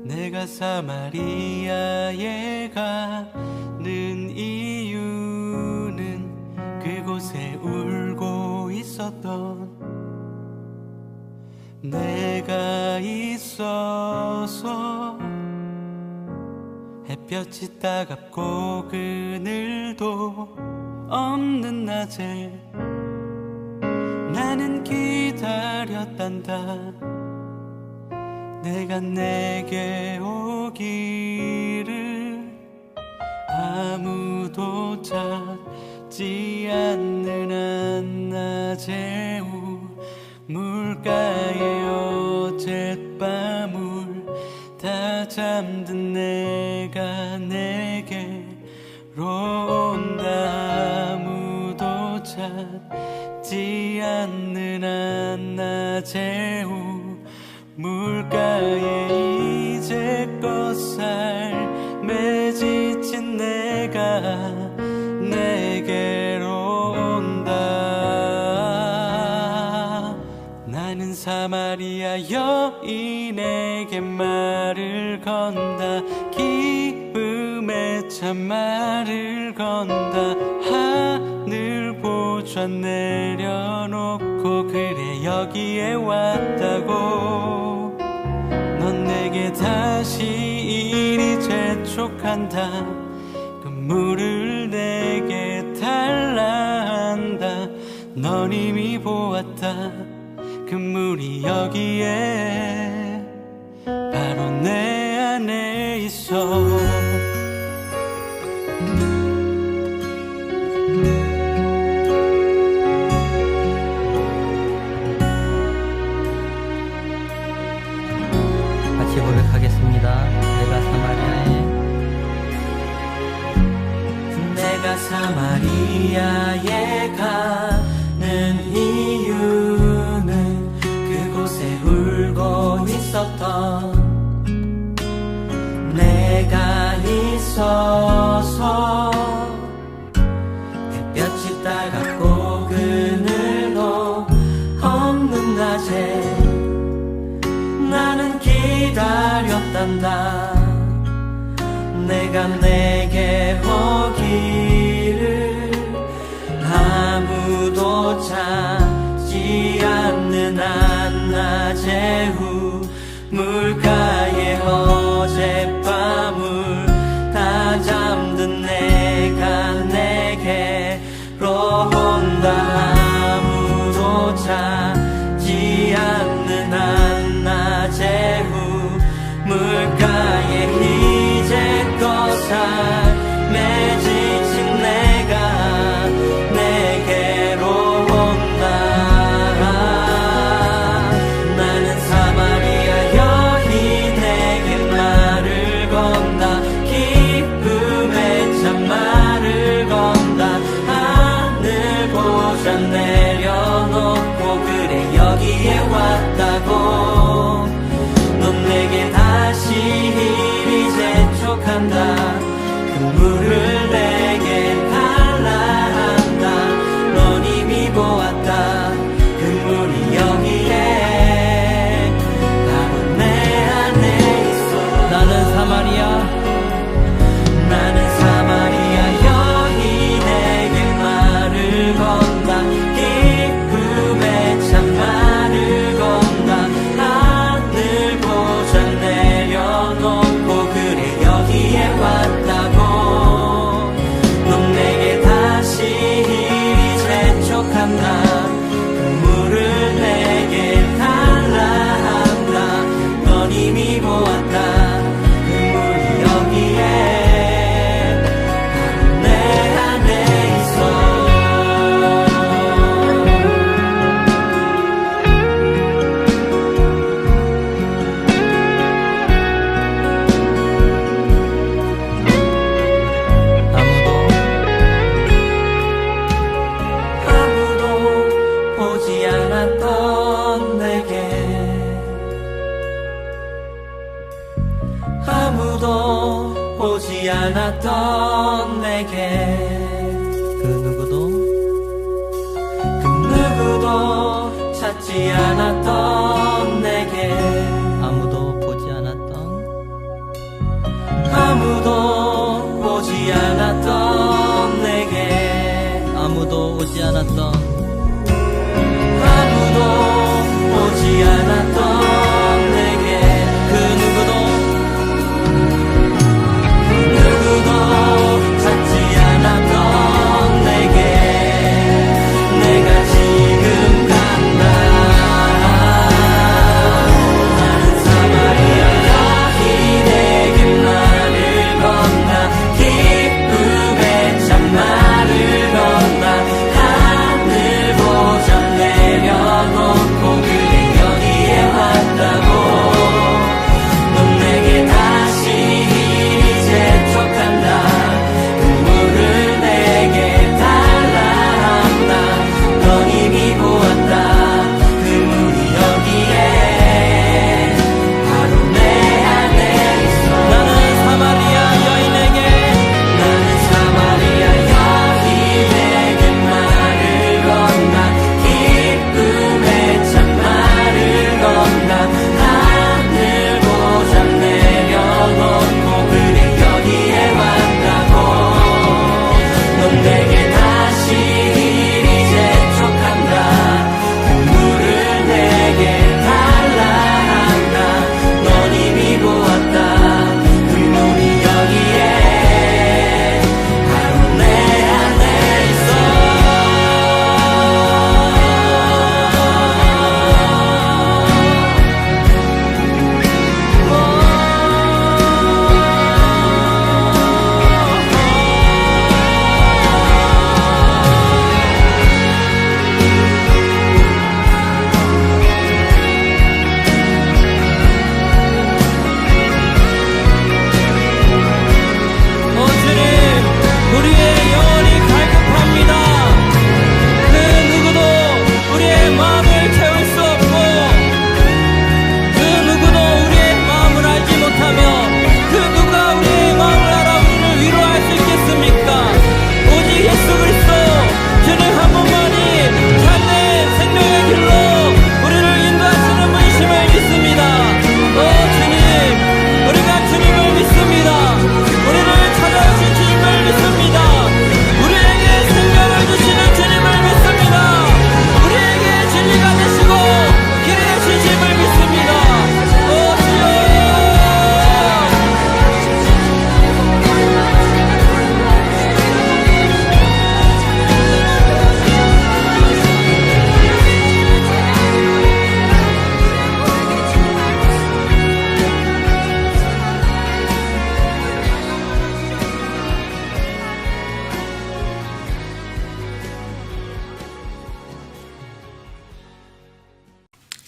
내가 사마리아에 가는 이유는 그곳에 울고 있었던 내가 있어서. 햇볕이 따갑고 그늘도 없는 낮에 나는 기다렸단다. 내가 내게 오기를 아무도 찾지 않는 한낮의 우물가에 어젯밤을 다 잠든 내가 내게로 온다. 아무도 찾지 않는 한낮의 우물가에 이제껏 삶에 지친 내가 내게로 온다. 나는 사마리아 여인에게 말을 건다. 기쁨에 참 말을 건다. 하늘 보좌 내려놓고 그래 여기에 왔다고. 넌 내게 다시 이리 재촉한다. 그 물을 내게 달라 한다. 넌 이미 보았다. 그 물이 여기에 바로 내 안에 있어. 같이 고백하겠습니다. 내가 사마리아에 가는 이유는 그곳에 울고 있었던 내가 있어서. 햇볕이 따갑고 그늘도 없는 낮에 나는 기다렸단다. 내가 내게 오기를 아무도 찾지 않는 한낮의 우물가에 어젯밤을 다 잠든 내가 내게로 온다. 아무도 찾지 않는 한낮의 우물가에 이제껏 삶에 지친 내가 내게로 온다. 나는 사마리아 여인에게 말을 건다. 기쁨에 참 말을 건다. 하늘 보좌 내려놓고 그래 여기에 왔다고. 넌 내게 다시 이리 재촉한다. 그 물을 내게 달라 한다. 넌 이미 보았다. 그 물이 여기에 바로 내 안에 있어. 나는 사마리아 여인에게 말을 건다. 기쁨에 참 말을 건다. 하늘 보좌 내려놓고 그래 여기에 왔다고. 넌 내게 다시 이리 재촉한다. 그 물을 내게 달라 한다. 넌 이미 보았다. 그 물이 여기에 바로 내 안에 있어. 아무도 보지 않았던 내게 아무도 보지 않았던 내게 그 누구도 찾지 않았던 내게 아무도 보지 않았던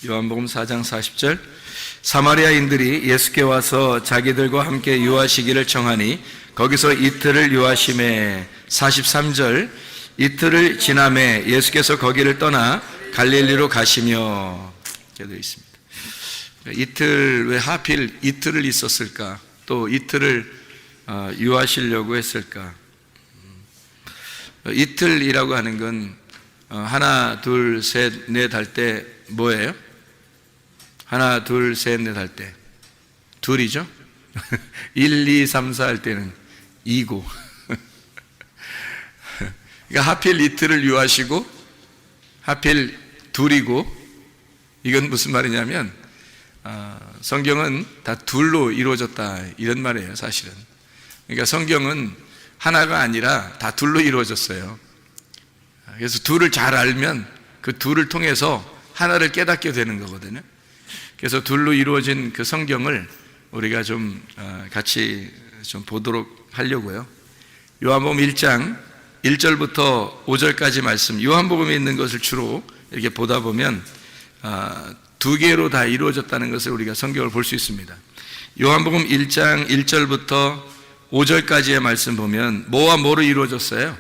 요한복음 4장 40절. 사마리아인들이 예수께 와서 자기들과 함께 유하시기를 청하니 거기서 이틀을 유하심에. 43절. 이틀을 지남에 예수께서 거기를 떠나 갈릴리로 가시며. 이렇게 되어 있습니다. 이틀, 왜 하필 이틀을 있었을까? 또 이틀을 유하시려고 했을까? 이틀이라고 하는 건 하나, 둘, 셋, 넷 할 때 뭐예요? 하나, 둘, 셋, 넷 할 때 둘이죠? 1, 2, 3, 4 할 때는 2고 그러니까 하필 이틀을 유하시고 하필 둘이고, 이건 무슨 말이냐면 성경은 다 둘로 이루어졌다 이런 말이에요. 사실은 그러니까 성경은 하나가 아니라 다 둘로 이루어졌어요. 그래서 둘을 잘 알면 그 둘을 통해서 하나를 깨닫게 되는 거거든요. 그래서 둘로 이루어진 그 성경을 우리가 좀 같이 좀 보도록 하려고요. 요한복음 1장 1절부터 5절까지 말씀, 요한복음에 있는 것을 주로 이렇게 보다 보면 두 개로 다 이루어졌다는 것을 우리가 성경을 볼 수 있습니다. 요한복음 1장 1절부터 5절까지의 말씀 보면 뭐와 뭐로 이루어졌어요?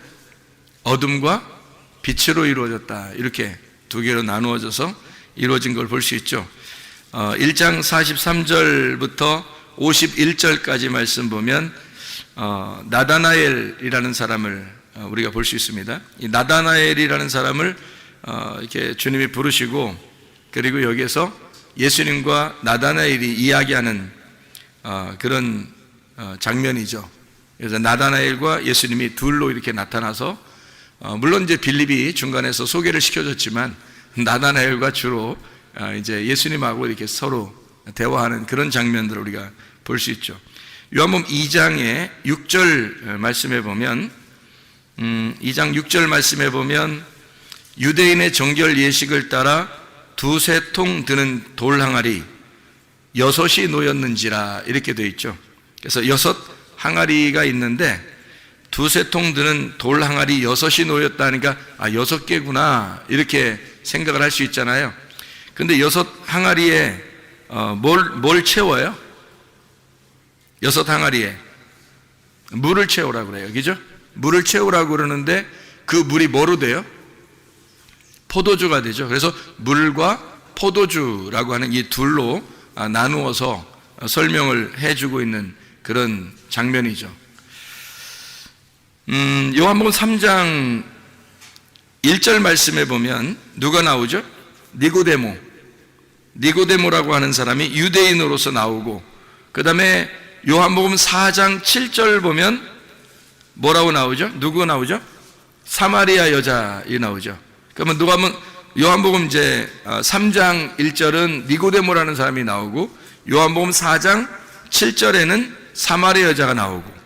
어둠과 빛으로 이루어졌다. 이렇게 두 개로 나누어져서 이루어진 걸 볼 수 있죠. 1장 43절부터 51절까지 말씀 보면 나다나엘이라는 사람을 우리가 볼 수 있습니다. 이 나다나엘이라는 사람을 이렇게 주님이 부르시고, 그리고 여기에서 예수님과 나다나엘이 이야기하는 그런 장면이죠. 그래서 나다나엘과 예수님이 둘로 이렇게 나타나서 물론 이제 빌립이 중간에서 소개를 시켜줬지만 나다나엘과 주로 이제 예수님하고 이렇게 서로 대화하는 그런 장면들을 우리가 볼 수 있죠. 요한복음 2장의 6절 말씀에 보면 2장 6절 말씀에 보면 유대인의 정결 예식을 따라 두세 통 드는 돌 항아리 6이 놓였는지라 이렇게 되어 있죠. 그래서 6 항아리가 있는데 두세 통 드는 돌 항아리 6이 놓였다니까 6개구나 이렇게 생각을 할 수 있잖아요. 근데 6 항아리에 뭘 채워요? 6 항아리에 물을 채우라고 그래요. 그죠? 물을 채우라고 그러는데 그 물이 뭐로 돼요? 포도주가 되죠. 그래서 물과 포도주라고 하는 이 둘로 나누어서 설명을 해주고 있는 그런 장면이죠. 요한복음 3장 1절 말씀에 보면 누가 나오죠? 니고데모라고 하는 사람이 유대인으로서 나오고, 그 다음에 요한복음 4장 7절 보면 뭐라고 나오죠? 누구가 나오죠? 사마리아 여자이 나오죠. 그러면 누가 하면 요한복음 이제 3장 1절은 니고데모라는 사람이 나오고, 요한복음 4장 7절에는 사마리아 여자가 나오고,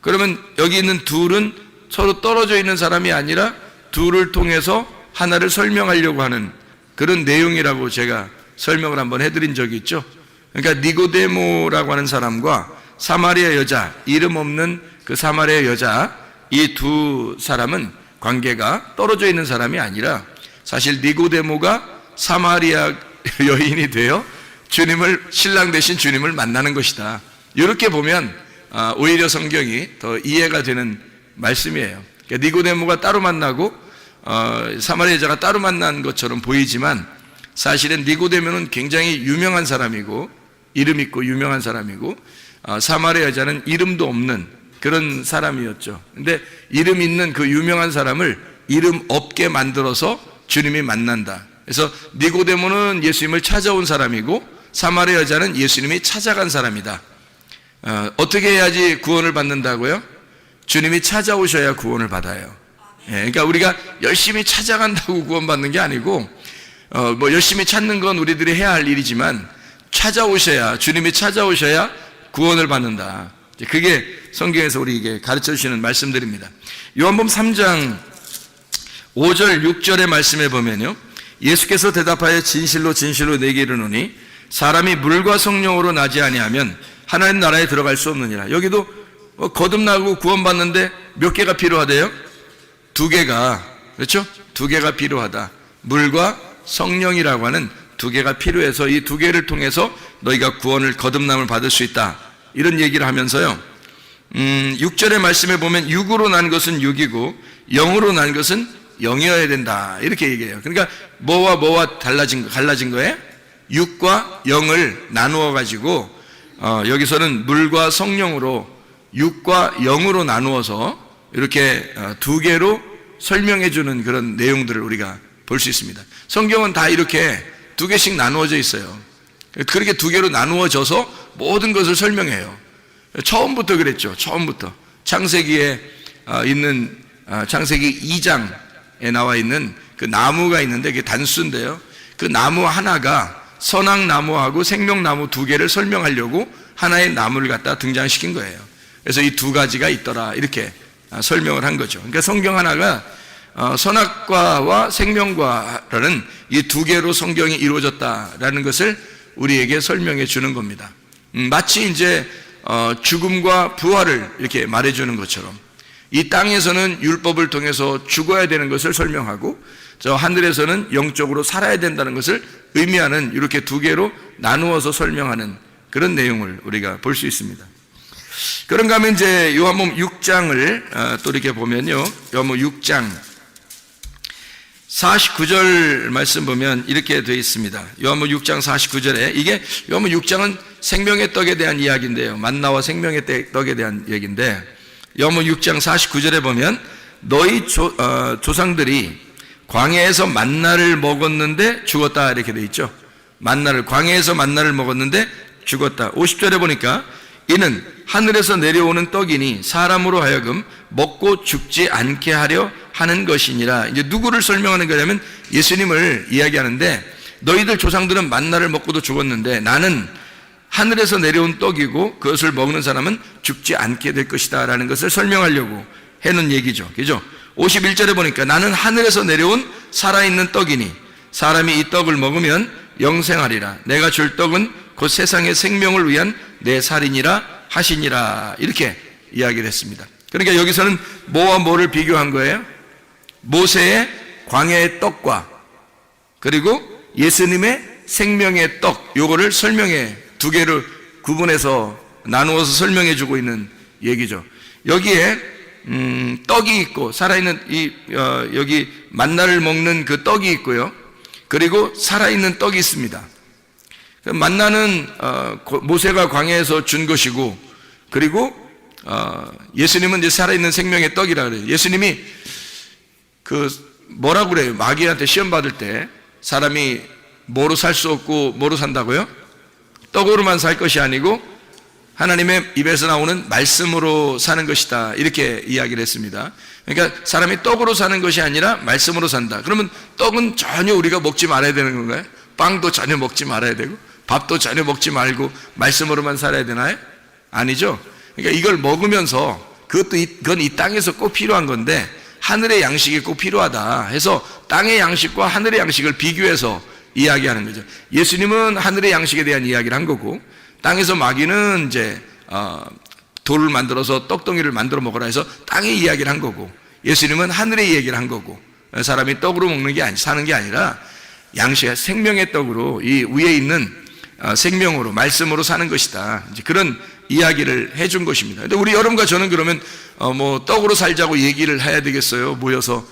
그러면 여기 있는 둘은 서로 떨어져 있는 사람이 아니라 둘을 통해서 하나를 설명하려고 하는 그런 내용이라고 제가 설명을 한번 해드린 적이 있죠. 그러니까 니고데모라고 하는 사람과 사마리아 여자, 이름 없는 그 사마리아 여자, 이 두 사람은 관계가 떨어져 있는 사람이 아니라 사실 니고데모가 사마리아 여인이 되어 신랑 대신 주님을 만나는 것이다. 이렇게 보면 오히려 성경이 더 이해가 되는 말씀이에요. 그러니까 니고데모가 따로 만나고 사마리아 여자가 따로 만난 것처럼 보이지만 사실은 니고데모는 굉장히 유명한 사람이고 이름 있고 유명한 사람이고 사마리아 여자는 이름도 없는 그런 사람이었죠. 근데 이름 있는 그 유명한 사람을 이름 없게 만들어서 주님이 만난다. 그래서 니고데모는 예수님을 찾아온 사람이고 사마리아 여자는 예수님이 찾아간 사람이다. 어떻게 해야지 구원을 받는다고요? 주님이 찾아오셔야 구원을 받아요. 그러니까 우리가 열심히 찾아간다고 구원받는 게 아니고 뭐 열심히 찾는 건 우리들이 해야 할 일이지만 주님이 찾아오셔야 구원을 받는다. 그게 성경에서 우리에게 가르쳐 주시는 말씀들입니다. 요한복음 3장 5절 6절의 말씀에 보면요, 예수께서 대답하여 진실로 진실로 내게 이르노니 사람이 물과 성령으로 나지 아니하면 하나님 나라에 들어갈 수 없느니라. 여기도 거듭나고 구원받는데 몇 개가 필요하대요? 2개가, 그렇죠? 2개가 필요하다. 물과 성령이라고 하는 두 개가 필요해서 이 두 개를 통해서 너희가 구원을 거듭남을 받을 수 있다. 이런 얘기를 하면서요. 6절의 말씀에 보면 육으로 난 것은 육이고 영으로 난 것은 영이어야 된다. 이렇게 얘기해요. 그러니까 뭐와 갈라진 거예요? 육과 영을 나누어 가지고 여기서는 물과 성령으로 육과 영으로 나누어서 이렇게 두 개로 설명해 주는 그런 내용들을 우리가 볼 수 있습니다. 성경은 다 이렇게 두 개씩 나누어져 있어요. 그렇게 두 개로 나누어져서 모든 것을 설명해요. 처음부터 그랬죠. 처음부터 창세기에 있는 창세기 2장에 나와 있는 그 나무가 있는데 그게 단수인데요. 그 나무 하나가 선악나무하고 생명나무 두 개를 설명하려고 하나의 나무를 갖다 등장시킨 거예요. 그래서 이 두 가지가 있더라 이렇게 설명을 한 거죠. 그러니까 성경 하나가 선악과와 생명과라는 이 두 개로 성경이 이루어졌다라는 것을 우리에게 설명해 주는 겁니다. 마치 이제 죽음과 부활을 이렇게 말해주는 것처럼 이 땅에서는 율법을 통해서 죽어야 되는 것을 설명하고 저 하늘에서는 영적으로 살아야 된다는 것을 의미하는 이렇게 두 개로 나누어서 설명하는 그런 내용을 우리가 볼 수 있습니다. 그런가 하면 이제 요한복음 6장을 또 이렇게 보면요. 요한복음 6장 49절 말씀 보면 이렇게 되어 있습니다. 요한복음 6장 49절에 이게 요한복음 6장은 생명의 떡에 대한 이야기인데요. 만나와 생명의 떡에 대한 얘기인데 요한복음 6장 49절에 보면 너희 조상들이 광야에서 만나를 먹었는데 죽었다 이렇게 되어 있죠. 광야에서 만나를 먹었는데 죽었다. 50절에 보니까 이는 하늘에서 내려오는 떡이니 사람으로 하여금 먹고 죽지 않게 하려 하는 것이니라. 이제 누구를 설명하는 거냐면 예수님을 이야기하는데 너희들 조상들은 만나를 먹고도 죽었는데 나는 하늘에서 내려온 떡이고 그것을 먹는 사람은 죽지 않게 될 것이다 라는 것을 설명하려고 해놓은 얘기죠. 그죠? 51절에 보니까 나는 하늘에서 내려온 살아있는 떡이니 사람이 이 떡을 먹으면 영생하리라. 내가 줄 떡은 곧 세상의 생명을 위한 내 살이니라 하시니라. 이렇게 이야기를 했습니다. 그러니까 여기서는 뭐와 뭐를 비교한 거예요? 모세의 광야의 떡과 그리고 예수님의 생명의 떡, 요거를 설명해 두 개를 구분해서 나누어서 설명해 주고 있는 얘기죠. 여기에 떡이 있고 살아있는 여기 만나를 먹는 그 떡이 있고요. 그리고 살아있는 떡이 있습니다. 만나는 모세가 광야에서 준 것이고 그리고 예수님은 이제 살아있는 생명의 떡이라 그래요. 예수님이 그 뭐라고 그래요? 마귀한테 시험 받을 때 사람이 뭐로 살 수 없고 뭐로 산다고요? 떡으로만 살 것이 아니고 하나님의 입에서 나오는 말씀으로 사는 것이다. 이렇게 이야기를 했습니다. 그러니까 사람이 떡으로 사는 것이 아니라 말씀으로 산다. 그러면 떡은 전혀 우리가 먹지 말아야 되는 건가요? 빵도 전혀 먹지 말아야 되고 밥도 전혀 먹지 말고 말씀으로만 살아야 되나요? 아니죠. 그러니까 이걸 먹으면서 그건 이 땅에서 꼭 필요한 건데 하늘의 양식이 꼭 필요하다 해서 땅의 양식과 하늘의 양식을 비교해서 이야기하는 거죠. 예수님은 하늘의 양식에 대한 이야기를 한 거고 땅에서 마귀는 이제 돌을 만들어서 떡덩이를 만들어 먹으라 해서 땅의 이야기를 한 거고 예수님은 하늘의 이야기를 한 거고 사람이 떡으로 먹는 게 사는 게 아니라 양식 생명의 떡으로 이 위에 있는 생명으로 말씀으로 사는 것이다. 이제 그런 이야기를 해준 것입니다. 근데 우리 여러분과 저는 그러면 뭐 떡으로 살자고 얘기를 해야 되겠어요? 모여서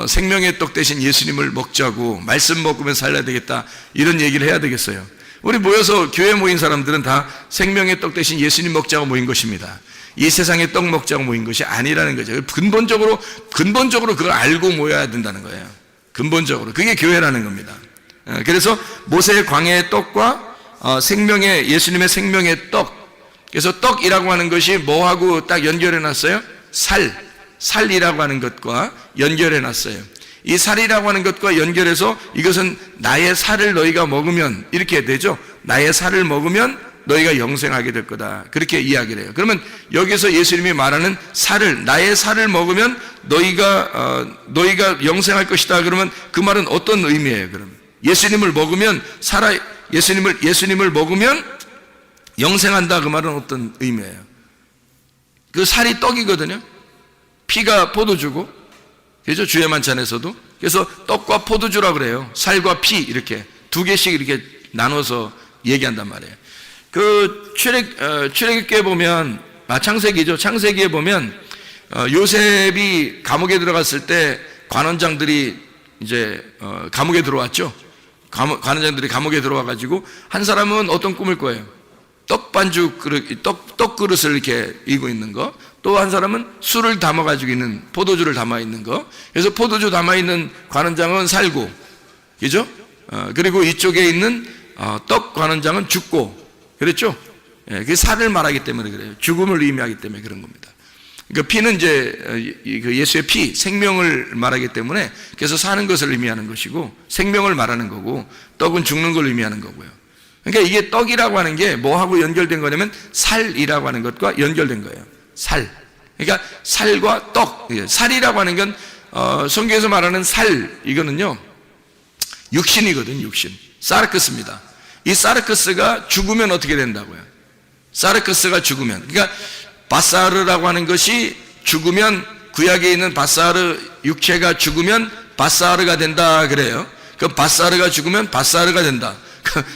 생명의 떡 대신 예수님을 먹자고 말씀 먹으면 살아야 되겠다 이런 얘기를 해야 되겠어요? 우리 모여서 교회 모인 사람들은 다 생명의 떡 대신 예수님 먹자고 모인 것입니다. 이 세상의 떡 먹자고 모인 것이 아니라는 거죠. 근본적으로 그걸 알고 모여야 된다는 거예요. 근본적으로 그게 교회라는 겁니다. 그래서 모세의 광야의 떡과 예수님의 생명의 떡. 그래서 떡이라고 하는 것이 뭐하고 딱 연결해 놨어요? 살이라고 하는 것과 연결해 놨어요. 이 살이라고 하는 것과 연결해서 이것은 나의 살을 너희가 먹으면 이렇게 되죠. 나의 살을 먹으면 너희가 영생하게 될 거다. 그렇게 이야기를 해요. 그러면 여기서 예수님이 말하는 나의 살을 먹으면 너희가 영생할 것이다. 그러면 그 말은 어떤 의미예요? 그럼 예수님을 먹으면 예수님을 먹으면 영생한다. 그 말은 어떤 의미예요? 그 살이 떡이거든요. 피가 포도주고, 그죠? 주의 만찬에서도. 그래서 떡과 포도주라 그래요. 살과 피 이렇게 두 개씩 이렇게 나눠서 얘기한단 말이에요. 그 출애굽기에 보면 창세기죠. 창세기에 보면 요셉이 감옥에 들어갔을 때 관원장들이 이제 감옥에 들어왔죠. 관원장들이 감옥에 들어와 가지고 한 사람은 어떤 꿈을 꿔요? 떡반죽 그릇, 떡 그릇을 이렇게 이고 있는 거. 또 한 사람은 술을 담아 가지고 있는, 포도주를 담아 있는 거. 그래서 포도주 담아 있는 관원장은 살고, 그죠? 그리고 이쪽에 있는 떡 관원장은 죽고, 그랬죠? 예, 그게 살을 말하기 때문에 그래요. 죽음을 의미하기 때문에 그런 겁니다. 그러니까 피는 이제 예수의 피, 생명을 말하기 때문에 그래서 사는 것을 의미하는 것이고 생명을 말하는 거고, 떡은 죽는 걸 의미하는 거고요. 그러니까 이게 떡이라고 하는 게 뭐하고 연결된 거냐면 살이라고 하는 것과 연결된 거예요. 살. 그러니까 살과 떡. 살이라고 하는 건 성경에서 말하는 살, 이거는요 육신이거든요. 육신. 사르크스입니다. 이 사르크스가 죽으면 어떻게 된다고요? 사르크스가 죽으면, 그러니까 바사르라고 하는 것이 죽으면, 구약에 있는 바사르, 육체가 죽으면 바사르가 된다 그래요. 그 바사르가 죽으면 바사르가 된다.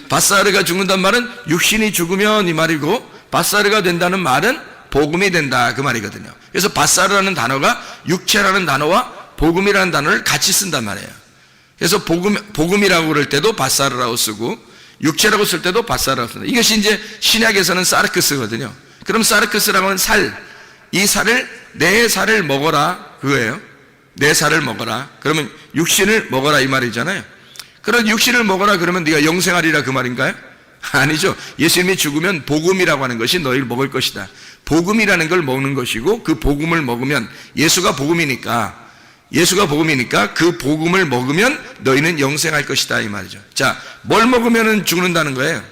바사르가 죽는다는 말은 육신이 죽으면 이 말이고, 바사르가 된다는 말은 복음이 된다 그 말이거든요. 그래서 바사르라는 단어가 육체라는 단어와 복음이라는 단어를 같이 쓴단 말이에요. 그래서 복음이라고 그럴 때도 바사르라고 쓰고 육체라고 쓸 때도 바사르라고 쓴다. 이것이 이제 신약에서는 사르크스거든요. 그럼 사르크스라고 하는 살, 이 살을, 내 살을 먹어라 그거예요. 내 살을 먹어라. 그러면 육신을 먹어라 이 말이잖아요. 그런 육신을 먹어라 그러면 네가 영생하리라 그 말인가요? 아니죠. 예수님이 죽으면 복음이라고 하는 것이 너희를 먹을 것이다. 복음이라는 걸 먹는 것이고, 그 복음을 먹으면, 예수가 복음이니까 그 복음을 먹으면 너희는 영생할 것이다 이 말이죠. 자, 뭘 먹으면 죽는다는 거예요?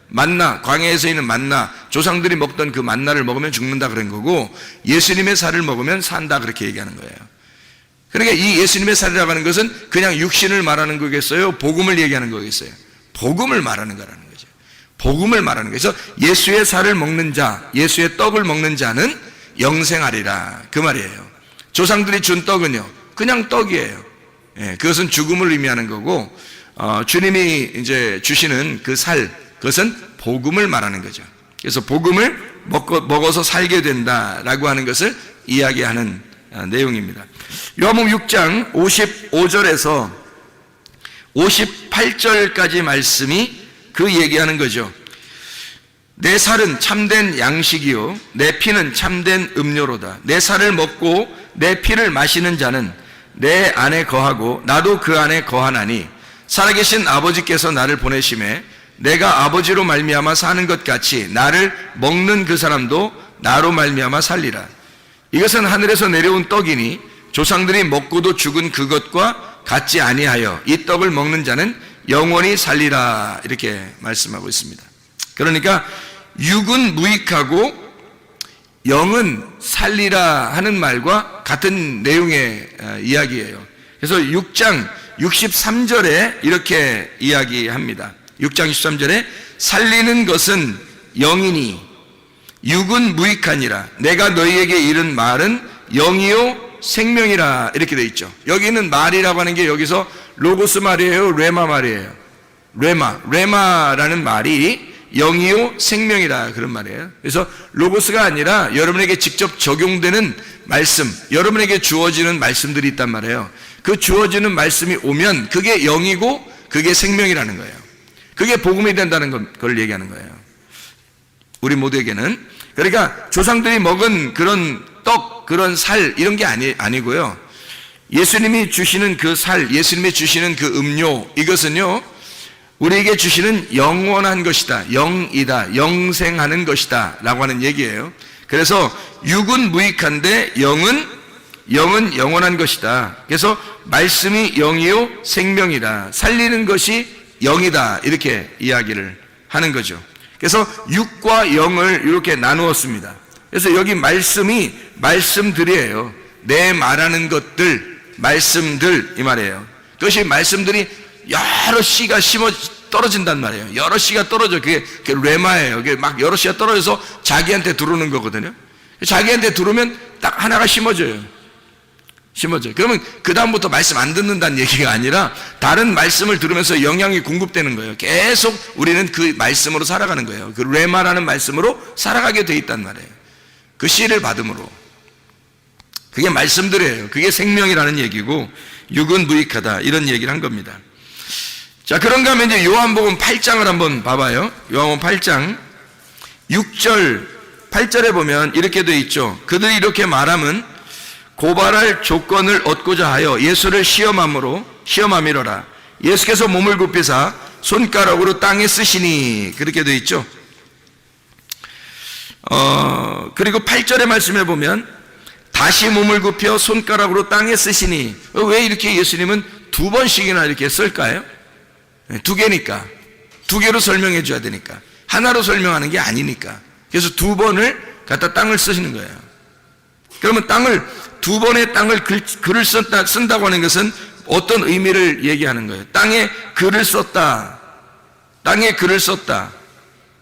만나, 광야에서 있는 만나, 조상들이 먹던 그 만나를 먹으면 죽는다 그런 거고, 예수님의 살을 먹으면 산다 그렇게 얘기하는 거예요. 그러니까 이 예수님의 살이라고 하는 것은 그냥 육신을 말하는 거겠어요? 복음을 얘기하는 거겠어요? 복음을 말하는 거라는 거죠. 복음을 말하는 거예요. 그래서 예수의 살을 먹는 자, 예수의 떡을 먹는 자는 영생하리라 그 말이에요. 조상들이 준 떡은요 그냥 떡이에요. 예, 그것은 죽음을 의미하는 거고, 주님이 이제 주시는 그 살, 그것은 복음을 말하는 거죠. 그래서 복음을 먹어서 살게 된다라고 하는 것을 이야기하는 내용입니다. 요한복음 6장 55절에서 58절까지 말씀이 그 얘기하는 거죠. 내 살은 참된 양식이요 내 피는 참된 음료로다. 내 살을 먹고 내 피를 마시는 자는 내 안에 거하고 나도 그 안에 거하나니, 살아계신 아버지께서 나를 보내심에 내가 아버지로 말미암아 사는 것 같이 나를 먹는 그 사람도 나로 말미암아 살리라. 이것은 하늘에서 내려온 떡이니 조상들이 먹고도 죽은 그것과 같지 아니하여 이 떡을 먹는 자는 영원히 살리라 이렇게 말씀하고 있습니다. 그러니까 육은 무익하고 영은 살리라 하는 말과 같은 내용의 이야기예요. 그래서 6장 63절에 이렇게 이야기합니다. 6장 63절에 살리는 것은 영이니 육은 무익하니라. 내가 너희에게 이른 말은 영이요 생명이라 이렇게 되어 있죠. 여기 있는 말이라고 하는 게 여기서 로고스 말이에요, 레마 말이에요? 레마라는 말이 영이요 생명이라 그런 말이에요. 그래서 로고스가 아니라 여러분에게 직접 적용되는 말씀, 여러분에게 주어지는 말씀들이 있단 말이에요. 그 주어지는 말씀이 오면 그게 영이고 그게 생명이라는 거예요. 그게 복음이 된다는 걸 얘기하는 거예요. 우리 모두에게는. 그러니까 조상들이 먹은 그런 떡, 그런 살 이런 게 아니고요. 예수님이 주시는 그 살, 예수님이 주시는 그 음료, 이것은요 우리에게 주시는 영원한 것이다, 영이다, 영생하는 것이다 라고 하는 얘기예요. 그래서 육은 무익한데 영은 영원한 것이다. 그래서 말씀이 영이요 생명이다, 살리는 것이 영이다 이렇게 이야기를 하는 거죠. 그래서 육과 영을 이렇게 나누었습니다. 그래서 여기 말씀이 말씀들이에요. 내 말하는 것들, 말씀들 이 말이에요. 그것이 말씀들이 여러 씨가 떨어진단 말이에요. 여러 씨가 떨어져. 그게 레마예요. 그게 막 여러 씨가 떨어져서 자기한테 들어오는 거거든요. 자기한테 들어오면 딱 하나가 심어져요. 심어져요. 그러면 그 다음부터 말씀 안 듣는다는 얘기가 아니라 다른 말씀을 들으면서 영향이 공급되는 거예요. 계속 우리는 그 말씀으로 살아가는 거예요. 그 레마라는 말씀으로 살아가게 돼 있단 말이에요. 그 씨를 받음으로. 그게 말씀들이에요. 그게 생명이라는 얘기고 육은 무익하다 이런 얘기를 한 겁니다. 자, 그런가 하면 이제 요한복음 8장을 한번 봐봐요. 요한복음 8장 6절 8절에 보면 이렇게 돼 있죠. 그들이 이렇게 말함은 고발할 조건을 얻고자 하여 예수를 시험함이로라. 예수께서 몸을 굽히사 손가락으로 땅에 쓰시니 그렇게 돼 있죠. 그리고 8절의 말씀에 보면 다시 몸을 굽혀 손가락으로 땅에 쓰시니 왜 이렇게 예수님은 두 번씩이나 이렇게 쓸까요? 두 개니까. 두 개로 설명해 줘야 되니까. 하나로 설명하는 게 아니니까. 그래서 두 번을 갖다 땅을 쓰시는 거예요. 그러면 두 번의 땅을 글을 쓴다고 하는 것은 어떤 의미를 얘기하는 거예요? 땅에 글을 썼다. 땅에 글을 썼다.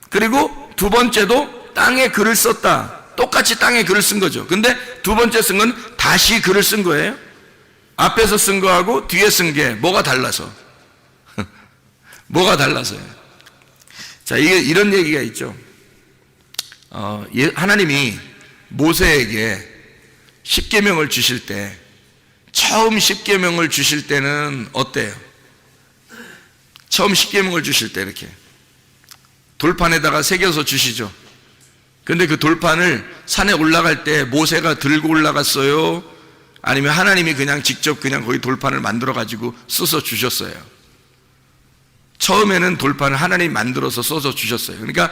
그리고 두 번째도 땅에 글을 썼다. 똑같이 땅에 글을 쓴 거죠. 근데 두 번째 쓴 건 다시 글을 쓴 거예요. 앞에서 쓴 거하고 뒤에 쓴 게 뭐가 달라서? 뭐가 달라서요? 자, 이게 이런 얘기가 있죠. 하나님이 모세에게 십계명을 주실 때 처음 십계명을 주실 때는 어때요? 처음 십계명을 주실 때 이렇게 돌판에다가 새겨서 주시죠. 근데 그 돌판을 산에 올라갈 때 모세가 들고 올라갔어요? 아니면 하나님이 그냥 직접 그냥 거기 돌판을 만들어 가지고 써서 주셨어요? 처음에는 돌판을 하나님이 만들어서 써서 주셨어요. 그러니까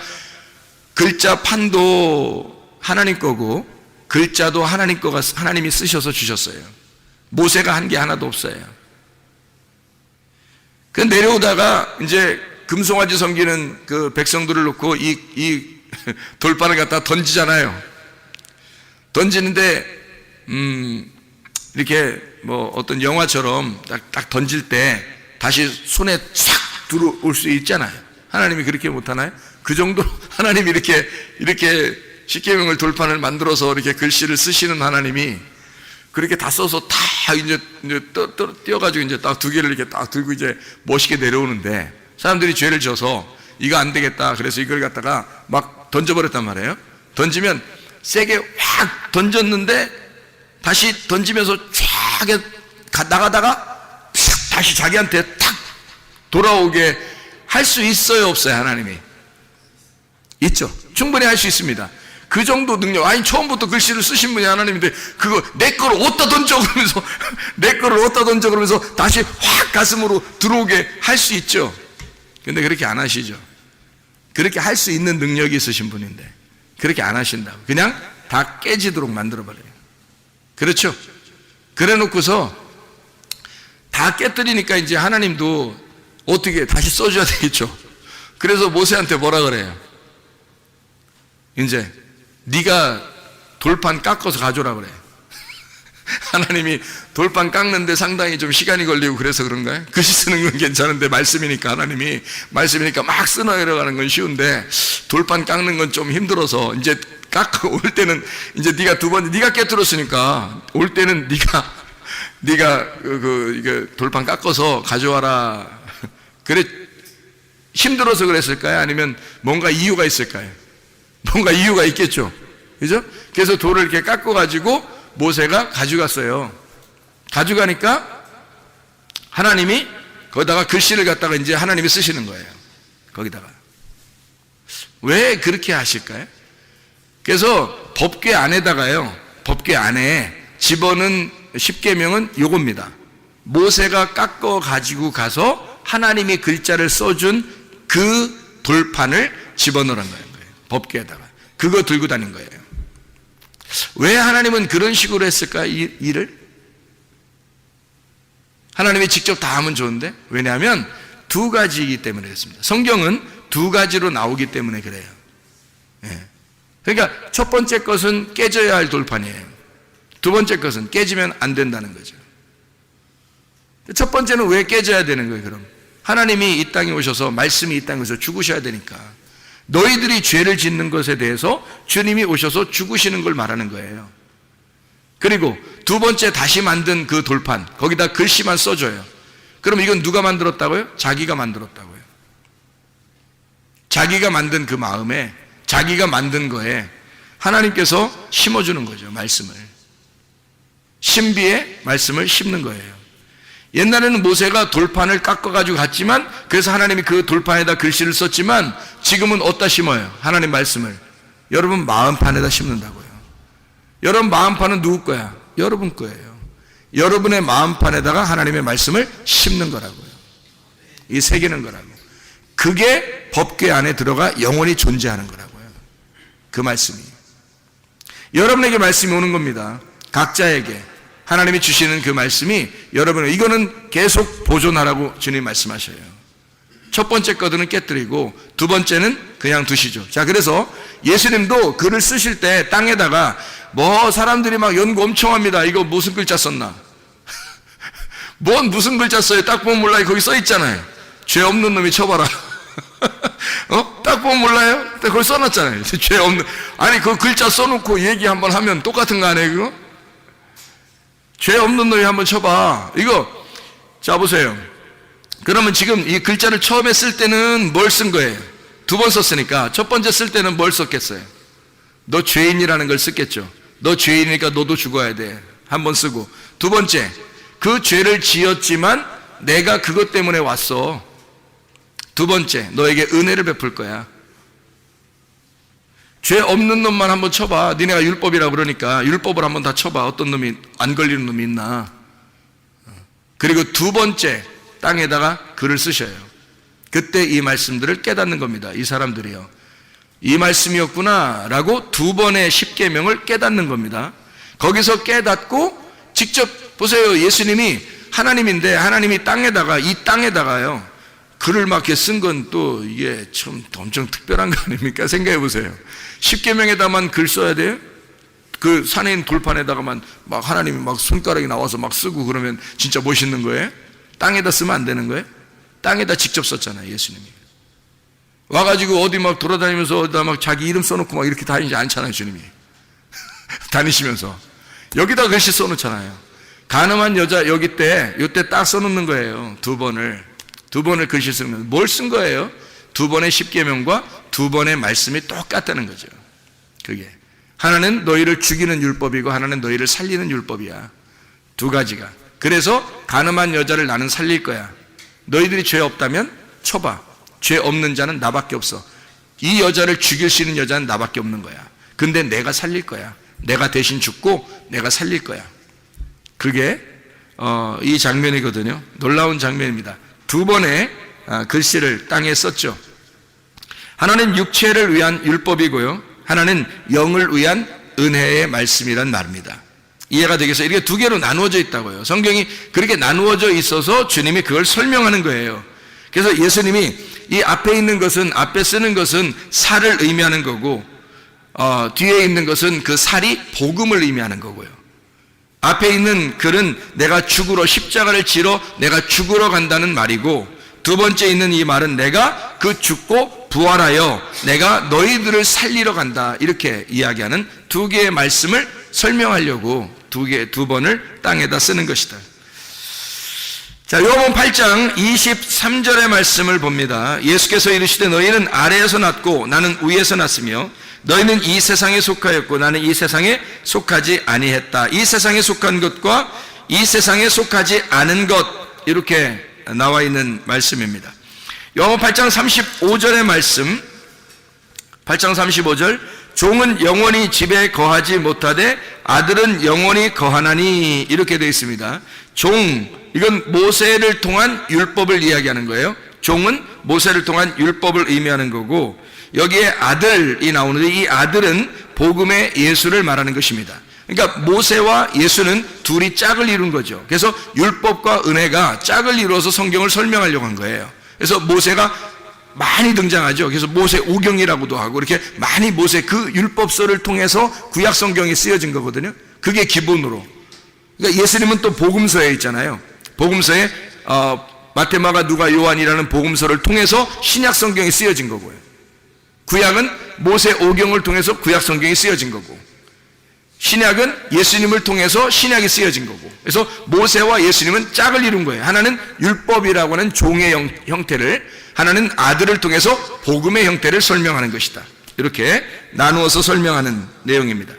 글자 판도 하나님 거고 글자도 하나님이 쓰셔서 주셨어요. 모세가 한 게 하나도 없어요. 그 내려오다가 이제 금송아지 섬기는 그 백성들을 놓고 이 돌판을 갖다 던지잖아요. 던지는데 이렇게 뭐 어떤 영화처럼 딱 던질 때 다시 손에 싹 들어올 수 있잖아요. 하나님이 그렇게 못하나요? 그 정도 하나님이 이렇게 십계명을 돌판을 만들어서 이렇게 글씨를 쓰시는 하나님이 그렇게 다 써서 다 이제 띄어가지고 이제 딱 두 개를 이렇게 딱 들고 이제 멋있게 내려오는데 사람들이 죄를 져서 이거 안 되겠다. 그래서 이걸 갖다가 막 던져버렸단 말이에요. 던지면 세게 확 던졌는데 다시 던지면서 쫙 나가다가 다시 자기한테 탁 돌아오게 할 수 있어요, 없어요? 하나님이 있죠. 충분히 할 수 있습니다. 그 정도 능력. 아니 처음부터 글씨를 쓰신 분이 하나님인데 그거 내 거를 어디다 던져 그러면서 내 거를 어디다 던져 그러면서 다시 확 가슴으로 들어오게 할 수 있죠. 근데 그렇게 안 하시죠. 그렇게 할 수 있는 능력이 있으신 분인데 그렇게 안 하신다고 그냥 다 깨지도록 만들어버려요. 그렇죠? 그래 놓고서 다 깨뜨리니까 이제 하나님도 어떻게 다시 써줘야 되겠죠. 그래서 모세한테 뭐라 그래요? 이제 네가 돌판 깎아서 가져오라 그래. 하나님이 돌판 깎는데 상당히 좀 시간이 걸리고 그래서 그런가요? 글씨 쓰는 건 괜찮은데 말씀이니까 막 쓰나 내려가는 건 쉬운데 돌판 깎는 건 좀 힘들어서 이제 깎아 올 때는 이제 네가 깨뜨렸으니까 올 때는 네가 이게 돌판 깎아서 가져와라. 그래 힘들어서 그랬을까요? 아니면 뭔가 이유가 있을까요? 뭔가 이유가 있겠죠. 그죠? 그래서 돌을 이렇게 깎아 가지고 모세가 가져갔어요. 가져가니까 하나님이 거기다가 글씨를 갖다가 이제 하나님이 쓰시는 거예요. 거기다가. 왜 그렇게 하실까요? 그래서 법궤 안에다가요. 법궤 안에 집어넣은 십계명은 요겁니다. 모세가 깎아 가지고 가서 하나님이 글자를 써준 그 돌판을 집어넣으라는 거예요. 법궤에다가. 그거 들고 다닌 거예요. 왜 하나님은 그런 식으로 했을까? 이 일을? 하나님이 직접 다 하면 좋은데 왜냐하면 두 가지이기 때문에 그렇습니다. 성경은 두 가지로 나오기 때문에 그래요. 예. 그러니까 첫 번째 것은 깨져야 할 돌판이에요. 두 번째 것은 깨지면 안 된다는 거죠. 첫 번째는 왜 깨져야 되는 거예요? 그럼 하나님이 이 땅에 오셔서 말씀이 이 땅에 오셔서 죽으셔야 되니까 너희들이 죄를 짓는 것에 대해서 주님이 오셔서 죽으시는 걸 말하는 거예요. 그리고 두 번째 다시 만든 그 돌판, 거기다 글씨만 써줘요. 그럼 이건 누가 만들었다고요? 자기가 만들었다고요. 자기가 만든 그 마음에, 자기가 만든 거에 하나님께서 심어주는 거죠. 말씀을. 신비의 말씀을 심는 거예요. 옛날에는 모세가 돌판을 깎아가지고 갔지만, 그래서 하나님이 그 돌판에다 글씨를 썼지만, 지금은 어디다 심어요? 하나님 말씀을 여러분 마음판에다 심는다고요. 여러분 마음판은 누구 거야? 여러분 거예요. 여러분의 마음판에다가 하나님의 말씀을 심는 거라고요. 이 새기는 거라고. 그게 법궤 안에 들어가 영원히 존재하는 거라고요. 그 말씀이. 여러분에게 말씀이 오는 겁니다. 각자에게 하나님이 주시는 그 말씀이 여러분의, 이거는 계속 보존하라고 주님 말씀하셔요. 첫 번째 거들은 깨뜨리고 두 번째는 그냥 두시죠. 자, 그래서 예수님도 글을 쓰실 때 땅에다가 뭐 사람들이 막 연구 엄청 합니다. 이거 무슨 글자 썼나? 뭔 무슨 글자 써요? 딱 보면 몰라요. 거기 써 있잖아요. 죄 없는 놈이 쳐봐라. 딱 보면 몰라요? 그걸 써놨잖아요. 죄 없는. 아니, 그 글자 써놓고 얘기 한번 하면 똑같은 거 아니에요, 그거? 죄 없는 놈이 한번 쳐봐. 이거, 자, 보세요. 그러면 지금 이 글자를 처음에 쓸 때는 뭘 쓴 거예요? 두 번 썼으니까 첫 번째 쓸 때는 뭘 썼겠어요? 너 죄인이라는 걸 썼겠죠. 너 죄인이니까 너도 죽어야 돼. 한 번 쓰고. 두 번째, 그 죄를 지었지만 내가 그것 때문에 왔어. 두 번째, 너에게 은혜를 베풀 거야. 죄 없는 놈만 한번 쳐봐. 니네가 율법이라고 그러니까 율법을 한번 다 쳐봐. 어떤 놈이 안 걸리는 놈이 있나. 그리고 두 번째, 땅에다가 글을 쓰셔요. 그때 이 말씀들을 깨닫는 겁니다. 이 사람들이요. 이 말씀이었구나 라고 두 번의 십계명을 깨닫는 겁니다. 거기서 깨닫고 직접 보세요. 예수님이 하나님인데 하나님이 땅에다가, 이 땅에다가요, 글을 막 이렇게 쓴 건 또 이게 참 엄청 특별한 거 아닙니까? 생각해 보세요. 십계명에다만 글 써야 돼요? 그 산에 있는 돌판에다가만 막 하나님이 막 손가락이 나와서 막 쓰고 그러면 진짜 멋있는 거예요? 땅에다 쓰면 안 되는 거예요? 땅에다 직접 썼잖아요, 예수님이. 와가지고 어디 막 돌아다니면서 어디다 막 자기 이름 써놓고 막 이렇게 다니지 않잖아요, 주님이. 다니시면서. 여기다 글씨 써놓잖아요. 가늠한 여자 여기 때, 요때 딱 써놓는 거예요. 두 번을 글씨 쓰면. 뭘 쓴 거예요? 두 번의 십계명과 두 번의 말씀이 똑같다는 거죠. 그게. 하나는 너희를 죽이는 율법이고 하나는 너희를 살리는 율법이야. 두 가지가. 그래서 가늠한 여자를 나는 살릴 거야. 너희들이 죄 없다면 쳐봐. 죄 없는 자는 나밖에 없어. 이 여자를 죽일 수 있는 여자는 나밖에 없는 거야. 근데 내가 살릴 거야. 내가 대신 죽고 내가 살릴 거야. 그게 이 장면이거든요. 놀라운 장면입니다. 두 번의 글씨를 땅에 썼죠. 하나는 육체를 위한 율법이고요, 하나는 영을 위한 은혜의 말씀이란 말입니다. 이해가 되겠어요? 이렇게 두 개로 나누어져 있다고요. 성경이 그렇게 나누어져 있어서 주님이 그걸 설명하는 거예요. 그래서 예수님이 이 앞에 있는 것은, 앞에 쓰는 것은 살을 의미하는 거고, 뒤에 있는 것은 그 살이 복음을 의미하는 거고요. 앞에 있는 글은 내가 죽으러, 십자가를 지러 내가 죽으러 간다는 말이고, 두 번째 있는 이 말은 내가 그 죽고 부활하여 내가 너희들을 살리러 간다, 이렇게 이야기하는 두 개의 말씀을 설명하려고 두 번을 땅에다 쓰는 것이다. 자, 요한복음 8장 23절의 말씀을 봅니다. 예수께서 이르시되 너희는 아래에서 났고 나는 위에서 났으며 너희는 이 세상에 속하였고 나는 이 세상에 속하지 아니했다. 이 세상에 속한 것과 이 세상에 속하지 않은 것, 이렇게 나와 있는 말씀입니다. 요한복음 8장 35절의 말씀, 8장 35절, 종은 영원히 집에 거하지 못하되 아들은 영원히 거하나니, 이렇게 되어 있습니다. 종, 이건 모세를 통한 율법을 이야기하는 거예요. 종은 모세를 통한 율법을 의미하는 거고, 여기에 아들이 나오는데 이 아들은 복음의 예수를 말하는 것입니다. 그러니까 모세와 예수는 둘이 짝을 이룬 거죠. 그래서 율법과 은혜가 짝을 이루어서 성경을 설명하려고 한 거예요. 그래서 모세가 많이 등장하죠. 그래서 모세 오경이라고도 하고, 이렇게 많이 모세 그 율법서를 통해서 구약 성경이 쓰여진 거거든요. 그게 기본으로. 그러니까 예수님은 또 복음서에 있잖아요. 복음서에 마태, 마가, 누가, 요한이라는 복음서를 통해서 신약 성경이 쓰여진 거고요. 구약은 모세 오경을 통해서 구약 성경이 쓰여진 거고, 신약은 예수님을 통해서 신약이 쓰여진 거고, 그래서 모세와 예수님은 짝을 이룬 거예요. 하나는 율법이라고 하는 종의 형태를, 하나는 아들을 통해서 복음의 형태를 설명하는 것이다. 이렇게 나누어서 설명하는 내용입니다.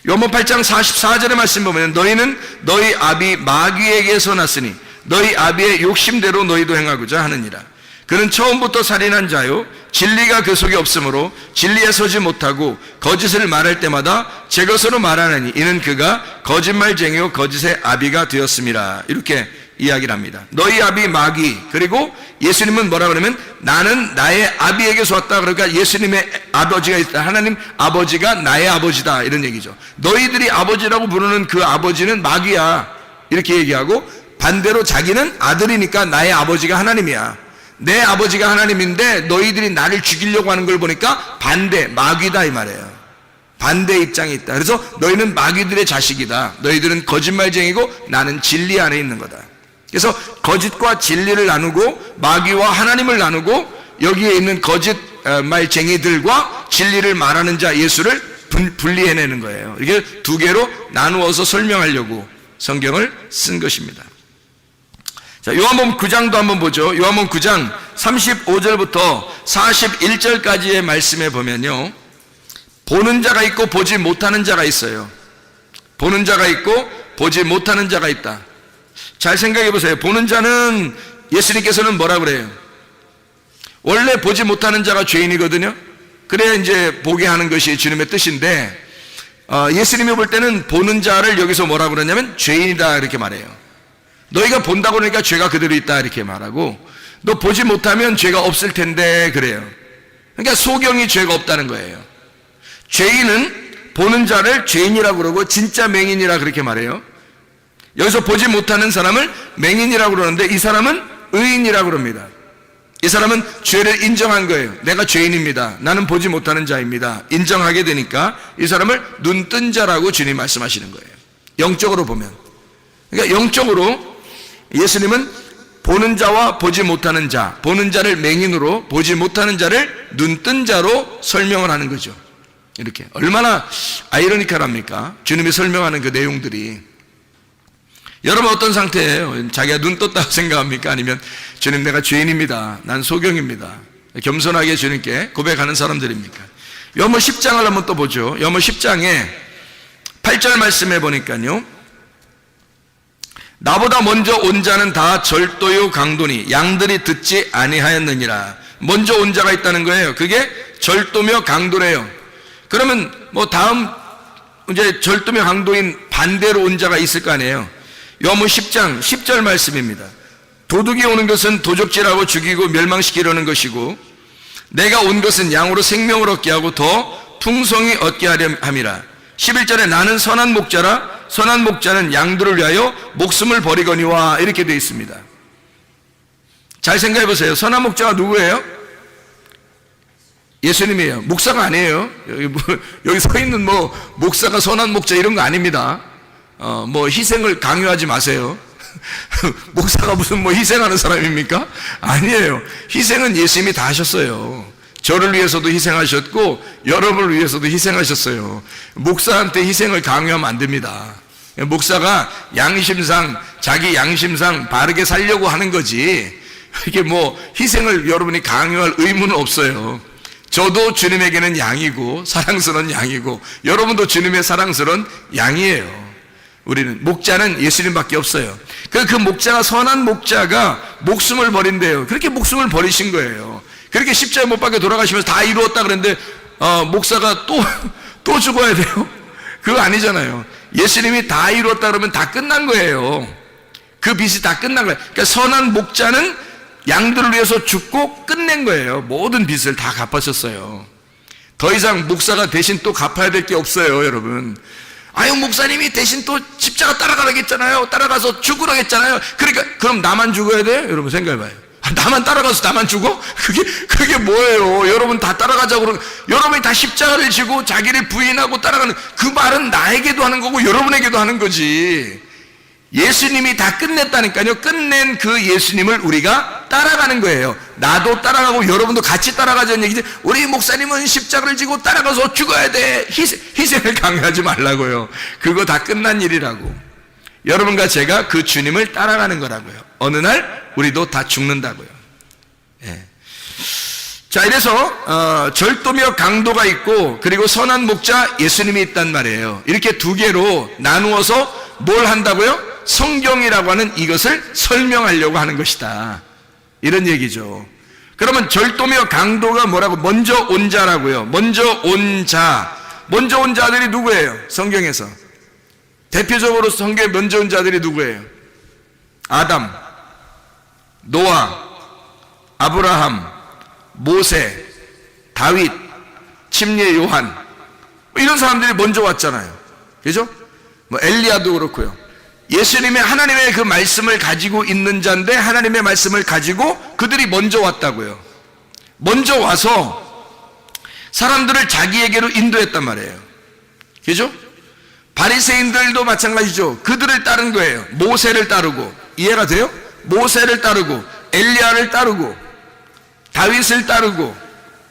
요한복음 8장 44절의 말씀 보면 너희는 너희 아비 마귀에게서 났으니 너희 아비의 욕심대로 너희도 행하고자 하느니라. 그는 처음부터 살인한 자요 진리가 그 속에 없으므로 진리에 서지 못하고 거짓을 말할 때마다 제 것으로 말하느니 이는 그가 거짓말쟁이요 거짓의 아비가 되었음이라. 이렇게 이야기를 합니다. 너희 아비 마귀, 그리고 예수님은 뭐라 그러면 나는 나의 아비에게서 왔다. 그러니까 예수님의 아버지가 있다. 하나님 아버지가 나의 아버지다, 이런 얘기죠. 너희들이 아버지라고 부르는 그 아버지는 마귀야, 이렇게 얘기하고, 반대로 자기는 아들이니까 나의 아버지가 하나님이야. 내 아버지가 하나님인데 너희들이 나를 죽이려고 하는 걸 보니까 반대, 마귀다, 이 말이에요. 반대 입장이 있다. 그래서 너희는 마귀들의 자식이다. 너희들은 거짓말쟁이고 나는 진리 안에 있는 거다. 그래서 거짓과 진리를 나누고 마귀와 하나님을 나누고 여기에 있는 거짓말쟁이들과 진리를 말하는 자 예수를 분리해내는 거예요. 이게 두 개로 나누어서 설명하려고 성경을 쓴 것입니다. 자, 요한복음 9장도 한번 보죠. 요한복음 9장 35절부터 41절까지의 말씀에 보면요, 보는 자가 있고 보지 못하는 자가 있어요. 보는 자가 있고 보지 못하는 자가 있다. 잘 생각해 보세요. 보는 자는 예수님께서는 뭐라 그래요? 원래 보지 못하는 자가 죄인이거든요. 그래야 이제 보게 하는 것이 주님의 뜻인데, 예수님이 볼 때는 보는 자를 여기서 뭐라 그러냐면 죄인이다, 이렇게 말해요. 너희가 본다고 그러니까 죄가 그대로 있다, 이렇게 말하고, 너 보지 못하면 죄가 없을 텐데, 그래요. 그러니까 소경이 죄가 없다는 거예요. 죄인은 보는 자를 죄인이라고 그러고 진짜 맹인이라 그렇게 말해요. 여기서 보지 못하는 사람을 맹인이라고 그러는데 이 사람은 의인이라고 그럽니다. 이 사람은 죄를 인정한 거예요. 내가 죄인입니다. 나는 보지 못하는 자입니다. 인정하게 되니까 이 사람을 눈뜬 자라고 주님 말씀하시는 거예요. 영적으로 보면. 그러니까 영적으로 예수님은 보는 자와 보지 못하는 자, 보는 자를 맹인으로, 보지 못하는 자를 눈뜬 자로 설명을 하는 거죠. 이렇게. 얼마나 아이러니컬합니까? 주님이 설명하는 그 내용들이. 여러분 어떤 상태예요? 자기가 눈 떴다고 생각합니까? 아니면 주님 내가 죄인입니다. 난 소경입니다. 겸손하게 주님께 고백하는 사람들입니까? 요한복음 10장을 한번 또 보죠. 요한복음 10장에 8절 말씀해 보니까요, 나보다 먼저 온 자는 다 절도요 강도니 양들이 듣지 아니하였느니라. 먼저 온 자가 있다는 거예요. 그게 절도며 강도래요. 그러면 뭐 다음 이제 절도며 강도인 반대로 온 자가 있을 거 아니에요. 요한복음 10장 10절 말씀입니다. 도둑이 오는 것은 도적질하고 죽이고 멸망시키려는 것이고 내가 온 것은 양으로 생명을 얻게 하고 더 풍성히 얻게 하려 함이라. 11절에 나는 선한 목자라 선한 목자는 양들을 위하여 목숨을 버리거니와, 이렇게 되어 있습니다. 잘 생각해 보세요. 선한 목자가 누구예요? 예수님이에요. 목사가 아니에요. 여기 서 있는 뭐 목사가 선한 목자 이런 거 아닙니다. 뭐 희생을 강요하지 마세요. 목사가 무슨 뭐 희생하는 사람입니까? 아니에요. 희생은 예수님이 다 하셨어요. 저를 위해서도 희생하셨고 여러분을 위해서도 희생하셨어요. 목사한테 희생을 강요하면 안 됩니다. 목사가 양심상, 자기 양심상 바르게 살려고 하는 거지, 이게 뭐 희생을 여러분이 강요할 의무는 없어요. 저도 주님에게는 양이고 사랑스러운 양이고 여러분도 주님의 사랑스러운 양이에요. 우리는 목자는 예수님밖에 없어요. 그 목자가, 선한 목자가 목숨을 버린대요. 그렇게 목숨을 버리신 거예요. 그렇게 십자가에 못 박혀 돌아가시면서 다 이루었다 그랬는데 목사가 또 죽어야 돼요? 그거 아니잖아요. 예수님이 다 이루었다 그러면 다 끝난 거예요. 그 빚이 다 끝난 거예요. 그러니까 선한 목자는 양들을 위해서 죽고 끝낸 거예요. 모든 빚을 다 갚으셨어요. 더 이상 목사가 대신 또 갚아야 될 게 없어요, 여러분. 아유, 목사님이 대신 또 십자가 따라가라겠잖아요. 따라가서 죽으라겠잖아요. 그러니까 그럼 나만 죽어야 돼요? 여러분 생각해봐요. 나만 따라가서 나만 죽어? 그게 뭐예요? 여러분 다 따라가자고 그러고, 여러분이 다 십자가를 지고 자기를 부인하고 따라가는 그 말은 나에게도 하는 거고 여러분에게도 하는 거지. 예수님이 다 끝냈다니까요. 끝낸 그 예수님을 우리가 따라가는 거예요. 나도 따라가고 여러분도 같이 따라가자는 얘기지. 우리 목사님은 십자가를 지고 따라가서 죽어야 돼. 희생을 강요하지 말라고요. 그거 다 끝난 일이라고. 여러분과 제가 그 주님을 따라가는 거라고요. 어느 날 우리도 다 죽는다고요. 예. 자, 이래서 절도며 강도가 있고 그리고 선한 목자 예수님이 있단 말이에요. 이렇게 두 개로 나누어서 뭘 한다고요? 성경이라고 하는 이것을 설명하려고 하는 것이다, 이런 얘기죠. 그러면 절도며 강도가 뭐라고? 먼저 온 자라고요. 먼저 온 자. 먼저 온 자들이 누구예요? 성경에서 대표적으로 성경에 먼저 온 자들이 누구예요? 아담, 노아, 아브라함, 모세, 다윗, 침례 요한, 이런 사람들이 먼저 왔잖아요. 그죠? 뭐 엘리야도 그렇고요. 예수님의, 하나님의 그 말씀을 가지고 있는 자인데 하나님의 말씀을 가지고 그들이 먼저 왔다고요. 먼저 와서 사람들을 자기에게로 인도했단 말이에요. 그죠? 바리새인들도 마찬가지죠. 그들을 따른 거예요. 모세를 따르고. 이해가 돼요? 모세를 따르고 엘리야를 따르고 다윗을 따르고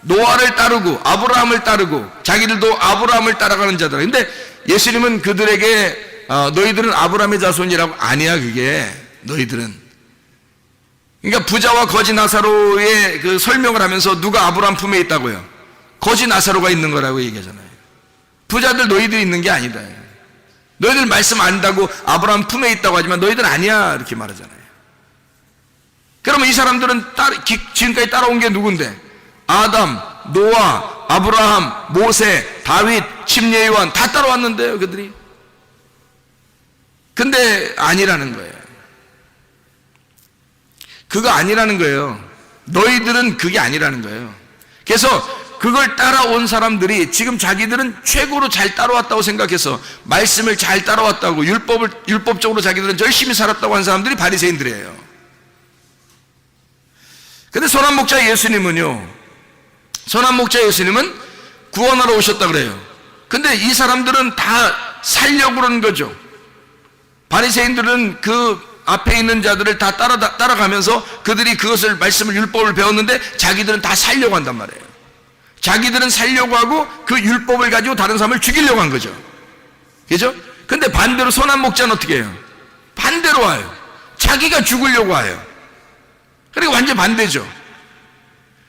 노아를 따르고 아브라함을 따르고 자기들도 아브라함을 따라가는 자들. 근데 예수님은 그들에게 너희들은 아브라함의 자손이라고. 아니야, 그게. 너희들은, 그러니까 부자와 거지 나사로의 그 설명을 하면서 누가 아브라함 품에 있다고요? 거지 나사로가 있는 거라고 얘기하잖아요. 부자들 너희들이 있는 게 아니다. 너희들 말씀 안다고 아브라함 품에 있다고 하지만 너희들 아니야, 이렇게 말하잖아요. 그러면 이 사람들은 지금까지 따라온 게 누군데? 아담, 노아, 아브라함, 모세, 다윗, 침례 요한 다 따라왔는데요, 그들이. 근데 아니라는 거예요. 그거 아니라는 거예요. 너희들은 그게 아니라는 거예요. 그래서 그걸 따라온 사람들이 지금 자기들은 최고로 잘 따라왔다고 생각해서 말씀을 잘 따라왔다고 율법적으로 자기들은 열심히 살았다고 한 사람들이 바리새인들이에요. 근데 선한 목자 예수님은요, 선한 목자 예수님은 구원하러 오셨다 그래요. 근데 이 사람들은 다 살려고 그러는 거죠. 바리새인들은 그 앞에 있는 자들을 다 따라가면서 그들이 그것을, 말씀을, 율법을 배웠는데 자기들은 다 살려고 한단 말이에요. 자기들은 살려고 하고 그 율법을 가지고 다른 사람을 죽이려고 한 거죠. 그죠? 근데 반대로 선한 목자는 어떻게 해요? 반대로 와요. 자기가 죽으려고 와요. 그러니까 완전 반대죠.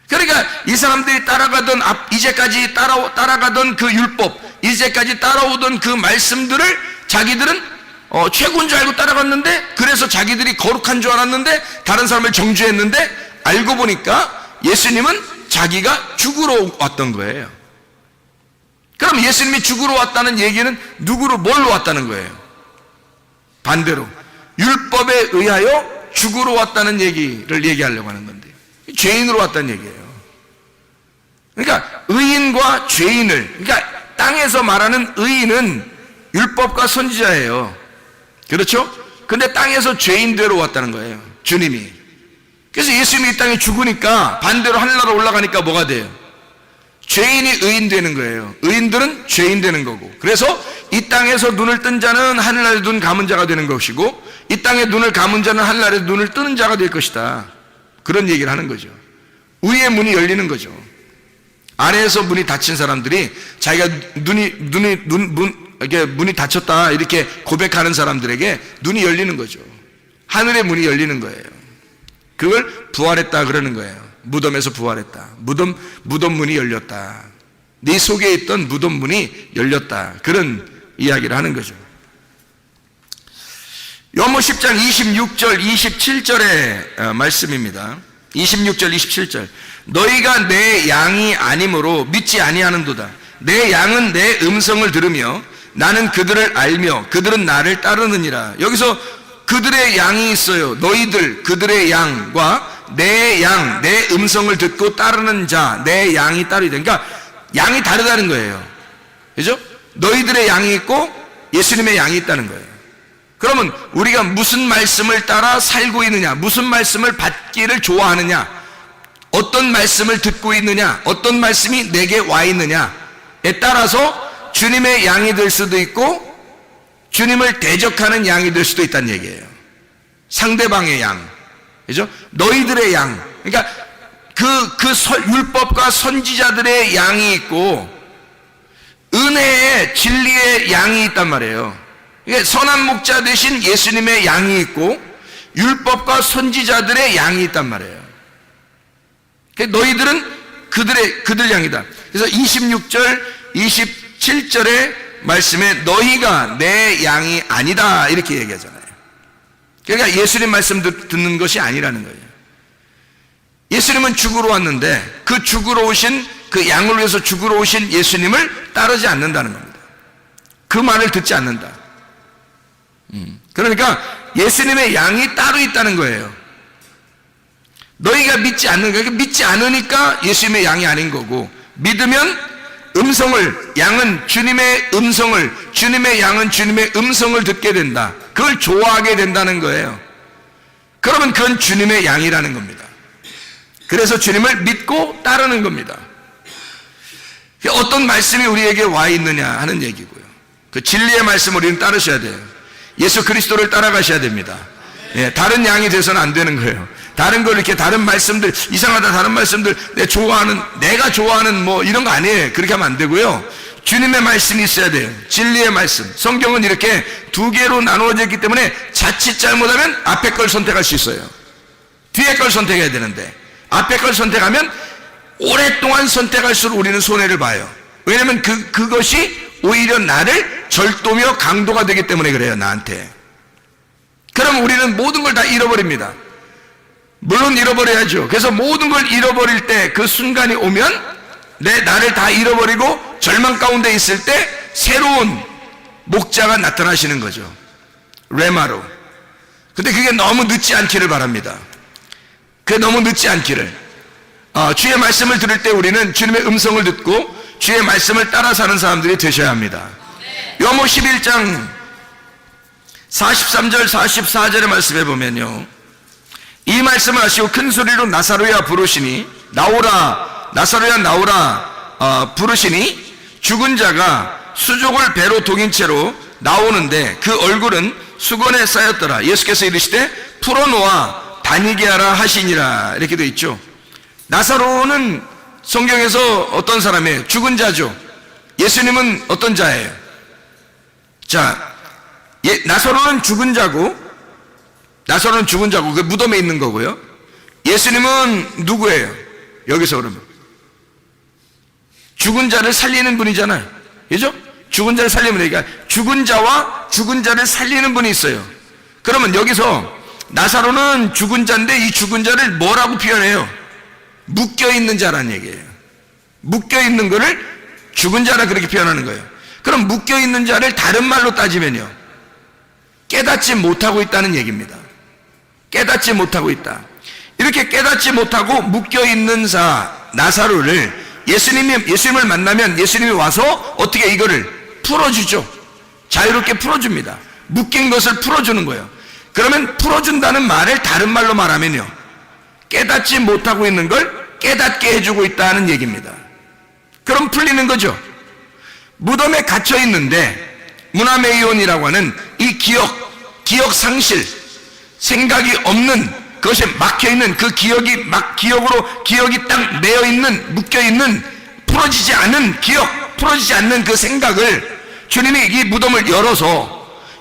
그러니까 이 사람들이 따라가던, 이제까지 따라가던 그 율법, 이제까지 따라오던 그 말씀들을 자기들은 최고인 줄 알고 따라갔는데, 그래서 자기들이 거룩한 줄 알았는데 다른 사람을 정죄했는데, 알고 보니까 예수님은 자기가 죽으러 왔던 거예요. 그럼 예수님이 죽으러 왔다는 얘기는 누구로, 뭘로 왔다는 거예요? 반대로 율법에 의하여 죽으러 왔다는 얘기를 얘기하려고 하는 건데요. 죄인으로 왔다는 얘기예요. 그러니까 의인과 죄인을, 그러니까 땅에서 말하는 의인은 율법과 선지자예요. 그렇죠? 근데 땅에서 죄인대로 왔다는 거예요, 주님이. 그래서 예수님이 이 땅에 죽으니까 반대로 하늘나라 올라가니까 뭐가 돼요? 죄인이 의인 되는 거예요. 의인들은 죄인 되는 거고. 그래서 이 땅에서 눈을 뜬 자는 하늘나라에 눈 감은 자가 되는 것이고, 이 땅에 눈을 감은 자는 하늘나라에 눈을 뜨는 자가 될 것이다. 그런 얘기를 하는 거죠. 의의 문이 열리는 거죠. 아래에서 문이 닫힌 사람들이 자기가 문이 닫혔다 이렇게 고백하는 사람들에게 눈이 열리는 거죠. 하늘의 문이 열리는 거예요. 그걸 부활했다 그러는 거예요. 무덤에서 부활했다. 무덤 문이 열렸다. 네 속에 있던 무덤 문이 열렸다. 그런 이야기를 하는 거죠. 요한복음 10장 26절 27절의 말씀입니다. 26절 27절. 너희가 내 양이 아니므로 믿지 아니하는도다. 내 양은 내 음성을 들으며 나는 그들을 알며 그들은 나를 따르느니라. 여기서 그들의 양이 있어요. 너희들, 그들의 양과 내 양, 내 음성을 듣고 따르는 자, 내 양이 따르다. 그러니까 양이 다르다는 거예요. 그죠? 너희들의 양이 있고 예수님의 양이 있다는 거예요. 그러면 우리가 무슨 말씀을 따라 살고 있느냐, 무슨 말씀을 받기를 좋아하느냐, 어떤 말씀을 듣고 있느냐, 어떤 말씀이 내게 와 있느냐에 따라서 주님의 양이 될 수도 있고 주님을 대적하는 양이 될 수도 있다는 얘기예요. 상대방의 양. 그죠? 너희들의 양. 그러니까 율법과 선지자들의 양이 있고 은혜의 진리의 양이 있단 말이에요. 그러니까 선한 목자 대신 예수님의 양이 있고 율법과 선지자들의 양이 있단 말이에요. 그러니까 너희들은 그들 양이다. 그래서 26절, 27절의 말씀에 너희가 내 양이 아니다 이렇게 얘기하잖아요. 그러니까 예수님 말씀 듣는 것이 아니라는 거예요. 예수님은 죽으러 왔는데 그 죽으러 오신 그 양을 위해서 죽으러 오신 예수님을 따르지 않는다는 겁니다. 그 말을 듣지 않는다. 그러니까 예수님의 양이 따로 있다는 거예요. 너희가 믿지 않는 거예요. 믿지 않으니까 예수님의 양이 아닌 거고, 믿으면 양은 주님의 음성을, 주님의 양은 주님의 음성을 듣게 된다. 그걸 좋아하게 된다는 거예요. 그러면 그건 주님의 양이라는 겁니다. 그래서 주님을 믿고 따르는 겁니다. 어떤 말씀이 우리에게 와 있느냐 하는 얘기고요. 그 진리의 말씀을 우리는 따르셔야 돼요. 예수 그리스도를 따라가셔야 됩니다. 예, 다른 양이 돼서는 안 되는 거예요. 다른 걸 이렇게 다른 말씀들, 이상하다 다른 말씀들, 내가 좋아하는 뭐 이런 거 아니에요. 그렇게 하면 안 되고요. 주님의 말씀이 있어야 돼요. 진리의 말씀. 성경은 이렇게 두 개로 나누어져 있기 때문에 자칫 잘못하면 앞에 걸 선택할 수 있어요. 뒤에 걸 선택해야 되는데 앞에 걸 선택하면 오랫동안 선택할수록 우리는 손해를 봐요. 왜냐하면 그것이 오히려 나를 절도며 강도가 되기 때문에 그래요. 나한테. 그럼 우리는 모든 걸 다 잃어버립니다. 물론 잃어버려야죠. 그래서 모든 걸 잃어버릴 때 그 순간이 오면 나를 다 잃어버리고 절망 가운데 있을 때 새로운 목자가 나타나시는 거죠. 레마로. 근데 그게 너무 늦지 않기를 바랍니다. 그게 너무 늦지 않기를. 주의 말씀을 들을 때 우리는 주님의 음성을 듣고 주의 말씀을 따라 사는 사람들이 되셔야 합니다. 요한복음 11장 43절 44절의 말씀에 보면요, 이 말씀을 하시고 큰 소리로 나사로야 부르시니 나오라, 나사로야 나오라 부르시니 죽은 자가 수족을 배로 동인 채로 나오는데 그 얼굴은 수건에 쌓였더라. 예수께서 이르시되 풀어놓아 다니게 하라 하시니라. 이렇게 되어 있죠. 나사로는 성경에서 어떤 사람이에요? 죽은 자죠. 예수님은 어떤 자예요? 자, 나사로는 죽은 자고 그 무덤에 있는 거고요. 예수님은 누구예요? 여기서 그러면 죽은 자를 살리는 분이잖아요. 그죠? 죽은 자를 살리는 분이니까 죽은 자와 죽은 자를 살리는 분이 있어요. 그러면 여기서 나사로는 죽은 자인데 이 죽은 자를 뭐라고 표현해요? 묶여있는 자라는 얘기예요. 묶여있는 거를 죽은 자라 그렇게 표현하는 거예요. 그럼 묶여있는 자를 다른 말로 따지면요, 깨닫지 못하고 있다는 얘기입니다. 깨닫지 못하고 있다. 이렇게 깨닫지 못하고 묶여있는 나사로를 예수님을 만나면 예수님이 와서 어떻게 이거를 풀어주죠. 자유롭게 풀어줍니다. 묶인 것을 풀어주는 거예요. 그러면 풀어준다는 말을 다른 말로 말하면요, 깨닫지 못하고 있는 걸 깨닫게 해주고 있다는 얘기입니다. 그럼 풀리는 거죠. 무덤에 갇혀 있는데 무나메이온이라고 하는 이 기억 상실, 생각이 없는 그것에 막혀있는 그 기억이 딱 매여있는, 묶여있는, 풀어지지 않는 그 생각을 주님이 이 무덤을 열어서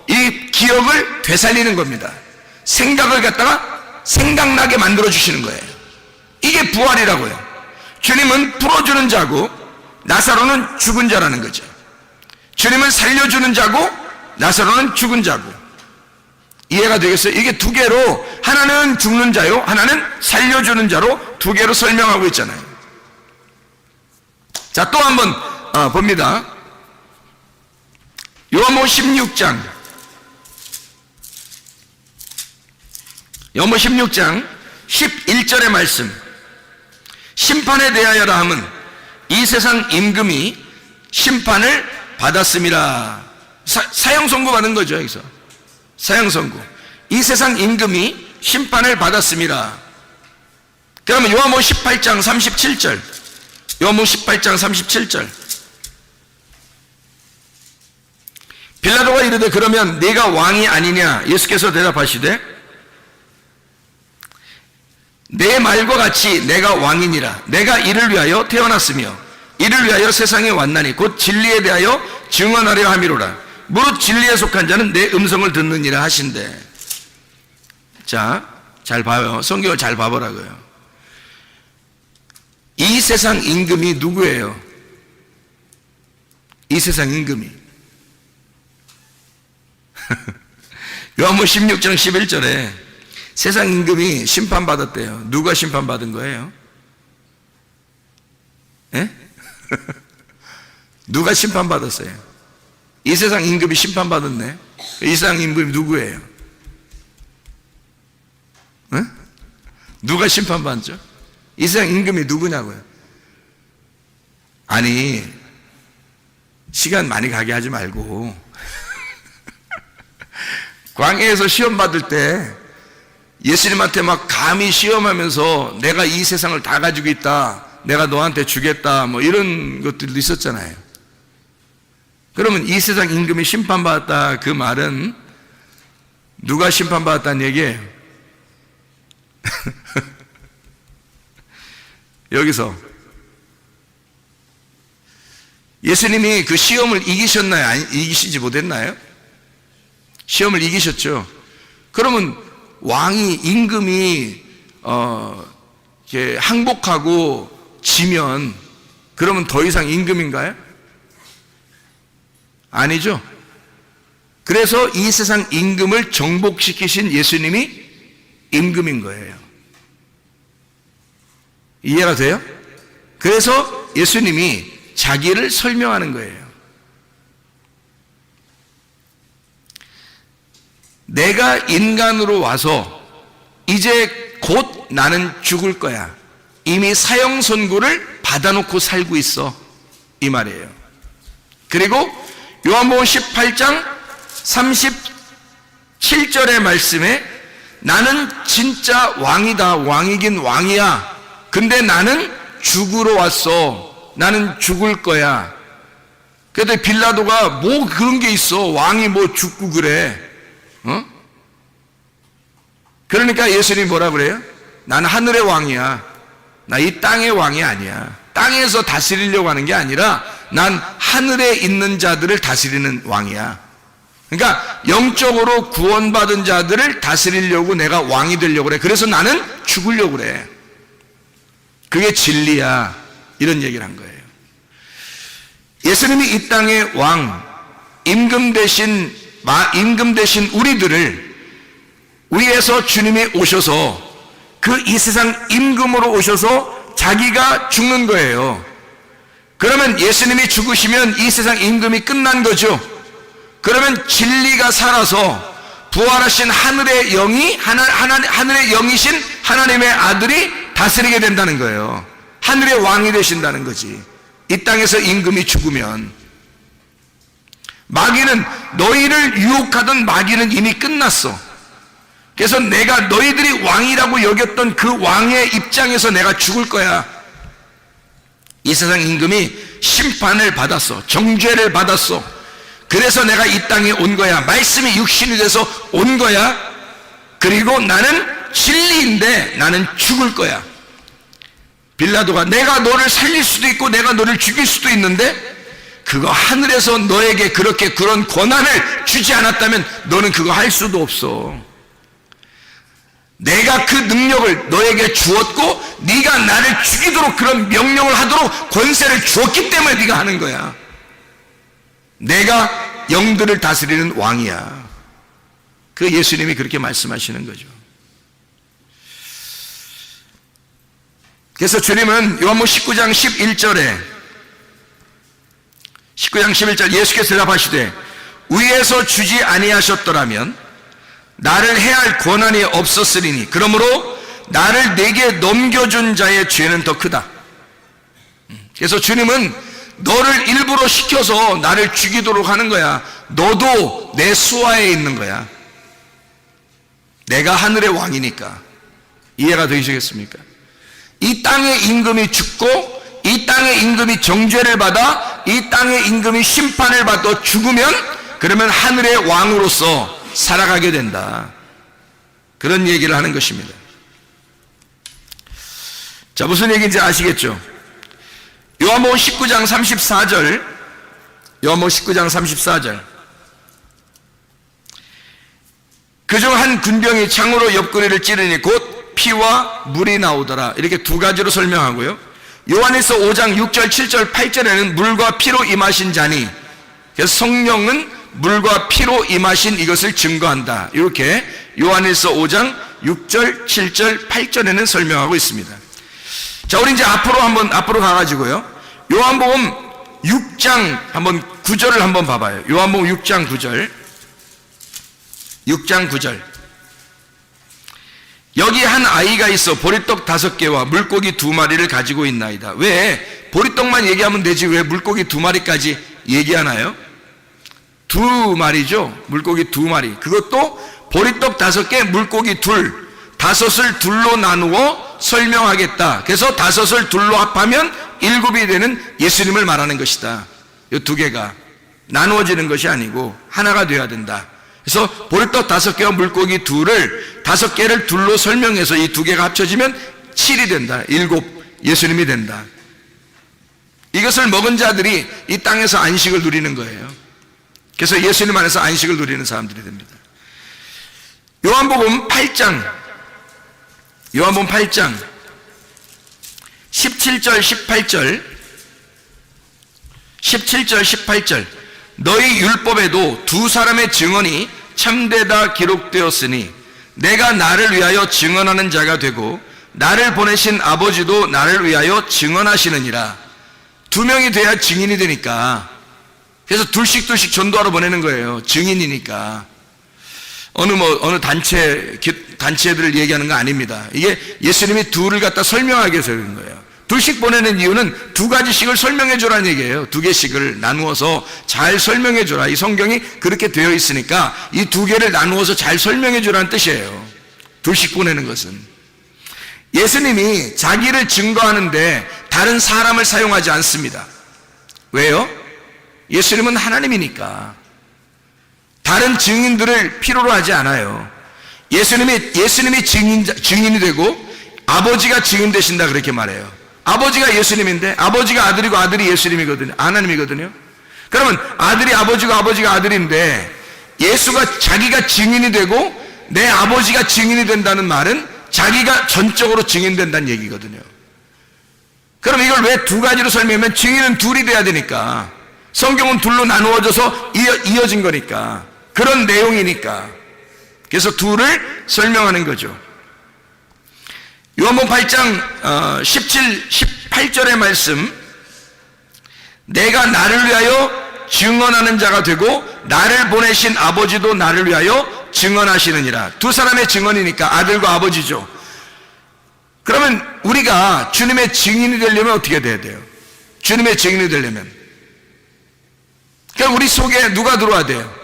이 기억을 되살리는 겁니다. 생각을 갖다가 생각나게 만들어주시는 거예요. 이게 부활이라고요. 주님은 풀어주는 자고 나사로는 죽은 자라는 거죠. 주님은 살려주는 자고 나사로는 죽은 자고. 이해가 되겠어요? 이게 두 개로, 하나는 죽는 자요, 하나는 살려주는 자로 두 개로 설명하고 있잖아요. 자, 또 한번 봅니다. 요한복음 16장 11절의 말씀. 심판에 대하여라 함은 이 세상 임금이 심판을 받았음이라. 사형 선고 받은 거죠. 여기서 사형 선고. 이 세상 임금이 심판을 받았음이라. 그러면 요한복음 18장 37절. 요한복음 18장 37절. 빌라도가 이르되 그러면 네가 왕이 아니냐? 예수께서 대답하시되 내 말과 같이 내가 왕이니라. 내가 이를 위하여 태어났으며 이를 위하여 세상에 왔나니 곧 진리에 대하여 증언하려 함이로라. 무릇 진리에 속한 자는 내 음성을 듣느니라 하신대. 자, 잘 봐요. 성경을 잘 봐보라고요. 이 세상 임금이 누구예요? 이 세상 임금이 요한복음 16장 11절에 세상 임금이 심판받았대요. 누가 심판받은 거예요? 예? 누가 심판받았어요? 이 세상 임금이 심판받았네. 이 세상 임금이 누구예요? 예? 누가 심판받죠? 이 세상 임금이 누구냐고요? 아니, 시간 많이 가게 하지 말고 광야에서 시험 받을 때 예수님한테 막 감히 시험하면서 내가 이 세상을 다 가지고 있다, 내가 너한테 주겠다, 뭐 이런 것들도 있었잖아요. 그러면 이 세상 임금이 심판받았다, 그 말은 누가 심판받았다는 얘기예요? 여기서 예수님이 그 시험을 이기셨나요? 아니, 이기시지 못했나요? 시험을 이기셨죠. 그러면 왕이, 임금이 이렇게 항복하고 지면 그러면 더 이상 임금인가요? 아니죠. 그래서 이 세상 임금을 정복시키신 예수님이 임금인 거예요. 이해가 돼요? 그래서 예수님이 자기를 설명하는 거예요. 내가 인간으로 와서 이제 곧 나는 죽을 거야. 이미 사형 선고를 받아놓고 살고 있어. 이 말이에요. 그리고 요한복음 18장 37절의 말씀에 나는 진짜 왕이다. 왕이긴 왕이야. 근데 나는 죽으러 왔어. 나는 죽을 거야. 그런데 빌라도가 뭐 그런 게 있어. 왕이 뭐 죽고 그래. 그러니까 예수님이 뭐라 그래요? 나는 하늘의 왕이야. 나 이 땅의 왕이 아니야. 땅에서 다스리려고 하는 게 아니라 난 하늘에 있는 자들을 다스리는 왕이야. 그러니까 영적으로 구원받은 자들을 다스리려고 내가 왕이 되려고 그래. 그래서 나는 죽으려고 그래. 그게 진리야. 이런 얘기를 한 거예요. 예수님이 이 땅의 왕, 임금 대신 우리들을 위에서 주님이 오셔서 그 이 세상 임금으로 오셔서 자기가 죽는 거예요. 그러면 예수님이 죽으시면 이 세상 임금이 끝난 거죠. 그러면 진리가 살아서 부활하신 하늘의 영이 하늘의 영이신 하나님의 아들이 다스리게 된다는 거예요. 하늘의 왕이 되신다는 거지. 이 땅에서 임금이 죽으면 마귀는, 너희를 유혹하던 마귀는 이미 끝났어. 그래서 내가 너희들이 왕이라고 여겼던 그 왕의 입장에서 내가 죽을 거야. 이 세상 임금이 심판을 받았어. 정죄를 받았어. 그래서 내가 이 땅에 온 거야. 말씀이 육신이 돼서 온 거야. 그리고 나는 진리인데 나는 죽을 거야. 빌라도가 내가 너를 살릴 수도 있고 내가 너를 죽일 수도 있는데 그거 하늘에서 너에게 그렇게 그런 권한을 주지 않았다면 너는 그거 할 수도 없어. 내가 그 능력을 너에게 주었고 네가 나를 죽이도록 그런 명령을 하도록 권세를 주었기 때문에 네가 하는 거야. 내가 영들을 다스리는 왕이야. 그 예수님이 그렇게 말씀하시는 거죠. 그래서 주님은 요한복음 19장 11절 예수께서 대답하시되 위에서 주지 아니하셨더라면 나를 해할 권한이 없었으리니 그러므로 나를 내게 넘겨준 자의 죄는 더 크다. 그래서 주님은 너를 일부러 시켜서 나를 죽이도록 하는 거야. 너도 내 수하에 있는 거야. 내가 하늘의 왕이니까. 이해가 되시겠습니까? 이 땅의 임금이 죽고 이 땅의 임금이 정죄를 받아 이 땅의 임금이 심판을 받아 죽으면 그러면 하늘의 왕으로서 살아가게 된다. 그런 얘기를 하는 것입니다. 자, 무슨 얘기인지 아시겠죠? 요한복음 19장 34절, 요한복음 19장 34절. 그중 한 군병이 창으로 옆구리를 찌르니 곧 피와 물이 나오더라. 이렇게 두 가지로 설명하고요. 요한일서 5장 6절, 7절, 8절에는 물과 피로 임하신 자니, 그래서 성령은 물과 피로 임하신 이것을 증거한다. 이렇게 요한일서 5장 6절, 7절, 8절에는 설명하고 있습니다. 자, 우리 이제 앞으로 가가지고요. 요한복음 6장 한번 9절을 한번 봐봐요. 요한복음 6장 9절. 6장 9절. 여기 한 아이가 있어 보리떡 5개와 물고기 2마리를 가지고 있나이다. 왜 보리떡만 얘기하면 되지 왜 물고기 2마리까지 얘기하나요? 2마리죠. 물고기 2마리. 그것도 보리떡 5개, 물고기 2, 5을 둘로 나누어 설명하겠다. 그래서 5을 둘로 합하면 7이 되는 예수님을 말하는 것이다. 이 2개가 나누어지는 것이 아니고 하나가 되어야 된다. 그래서 보리떡 5개와 물고기 2를 5개를 둘로 설명해서 이 2개가 합쳐지면 7이 된다. 7 예수님이 된다. 이것을 먹은 자들이 이 땅에서 안식을 누리는 거예요. 그래서 예수님 안에서 안식을 누리는 사람들이 됩니다. 요한복음 8장 17절 18절 너희 율법에도 2 사람의 증언이 참되다 기록되었으니 내가 나를 위하여 증언하는 자가 되고 나를 보내신 아버지도 나를 위하여 증언하시느니라. 2명이 돼야 증인이 되니까. 그래서 둘씩 전도하러 보내는 거예요. 증인이니까. 어느 단체들을 얘기하는 거 아닙니다. 이게 예수님이 2를 갖다 설명하기 위해서 그런 거예요. 둘씩 보내는 이유는 2가지씩을 설명해 주라는 얘기예요. 2개씩을 나누어서 잘 설명해 주라. 이 성경이 그렇게 되어 있으니까 이 2개를 나누어서 잘 설명해 주라는 뜻이에요. 둘씩 보내는 것은. 예수님이 자기를 증거하는데 다른 사람을 사용하지 않습니다. 왜요? 예수님은 하나님이니까 다른 증인들을 필요로 하지 않아요. 예수님이 증인이 되고 아버지가 증인 되신다 그렇게 말해요. 아버지가 예수님인데 아버지가 아들이고 아들이 예수님이거든요. 하나님이거든요. 그러면 아들이 아버지고 아버지가 아들인데 예수가 자기가 증인이 되고 내 아버지가 증인이 된다는 말은 자기가 전적으로 증인된다는 얘기거든요. 그럼 이걸 왜 2가지로 설명하면 증인은 2이 돼야 되니까. 성경은 둘로 나누어져서 이어진 거니까. 그런 내용이니까. 그래서 2를 설명하는 거죠. 요한복음 8장 17, 18절의 말씀, 내가 나를 위하여 증언하는 자가 되고 나를 보내신 아버지도 나를 위하여 증언하시느니라. 2 사람의 증언이니까 아들과 아버지죠. 그러면 우리가 주님의 증인이 되려면 어떻게 돼야 돼요? 주님의 증인이 되려면 그러니까 우리 속에 누가 들어와야 돼요?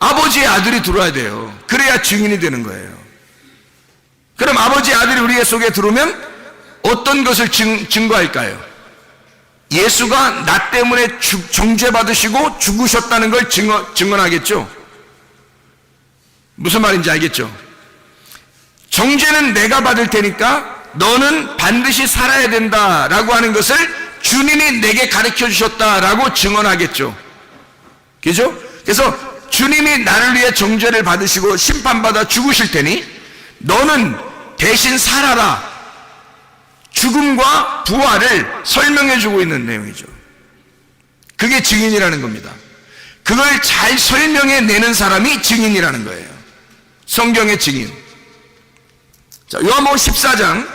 아버지의 아들이 들어와야 돼요. 그래야 증인이 되는 거예요. 그럼 아버지의 아들이 우리 속에 들어오면 어떤 것을 증거할까요? 예수가 나 때문에 정죄받으시고 죽으셨다는 걸 증언하겠죠. 무슨 말인지 알겠죠? 정죄는 내가 받을 테니까 너는 반드시 살아야 된다라고 하는 것을 주님이 내게 가르쳐 주셨다라고 증언하겠죠. 그죠? 그래서 주님이 나를 위해 정죄를 받으시고 심판받아 죽으실 테니 너는 대신 살아라. 죽음과 부활을 설명해 주고 있는 내용이죠. 그게 증인이라는 겁니다. 그걸 잘 설명해 내는 사람이 증인이라는 거예요. 성경의 증인. 자, 요한복음 14장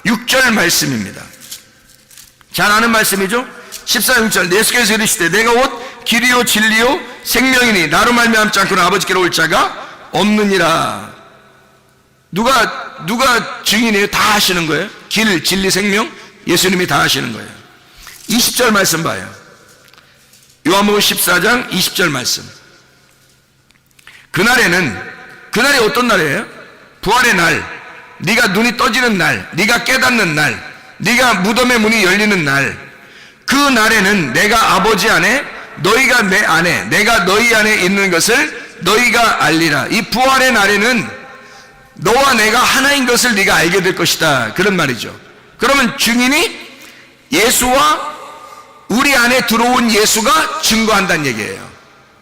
6절 말씀입니다. 잘 아는 말씀이죠? 14장 6절. 예수께서 이르시되 내가 곧 길이요 진리요 생명이니 나로 말미암지 않고는 아버지께로 올 자가 없느니라. 누가 증인이에요? 다 하시는 거예요. 길, 진리, 생명 예수님이 다 하시는 거예요. 20절 말씀 봐요. 요한복음 14장 20절 말씀. 그날이 어떤 날이에요? 부활의 날, 네가 눈이 떠지는 날, 네가 깨닫는 날, 네가 무덤의 문이 열리는 날, 그 날에는 내가 아버지 안에, 너희가 내 안에, 내가 너희 안에 있는 것을 너희가 알리라. 이 부활의 날에는 너와 내가 하나인 것을 네가 알게 될 것이다. 그런 말이죠. 그러면 증인이 예수와 우리 안에 들어온 예수가 증거한다는 얘기예요.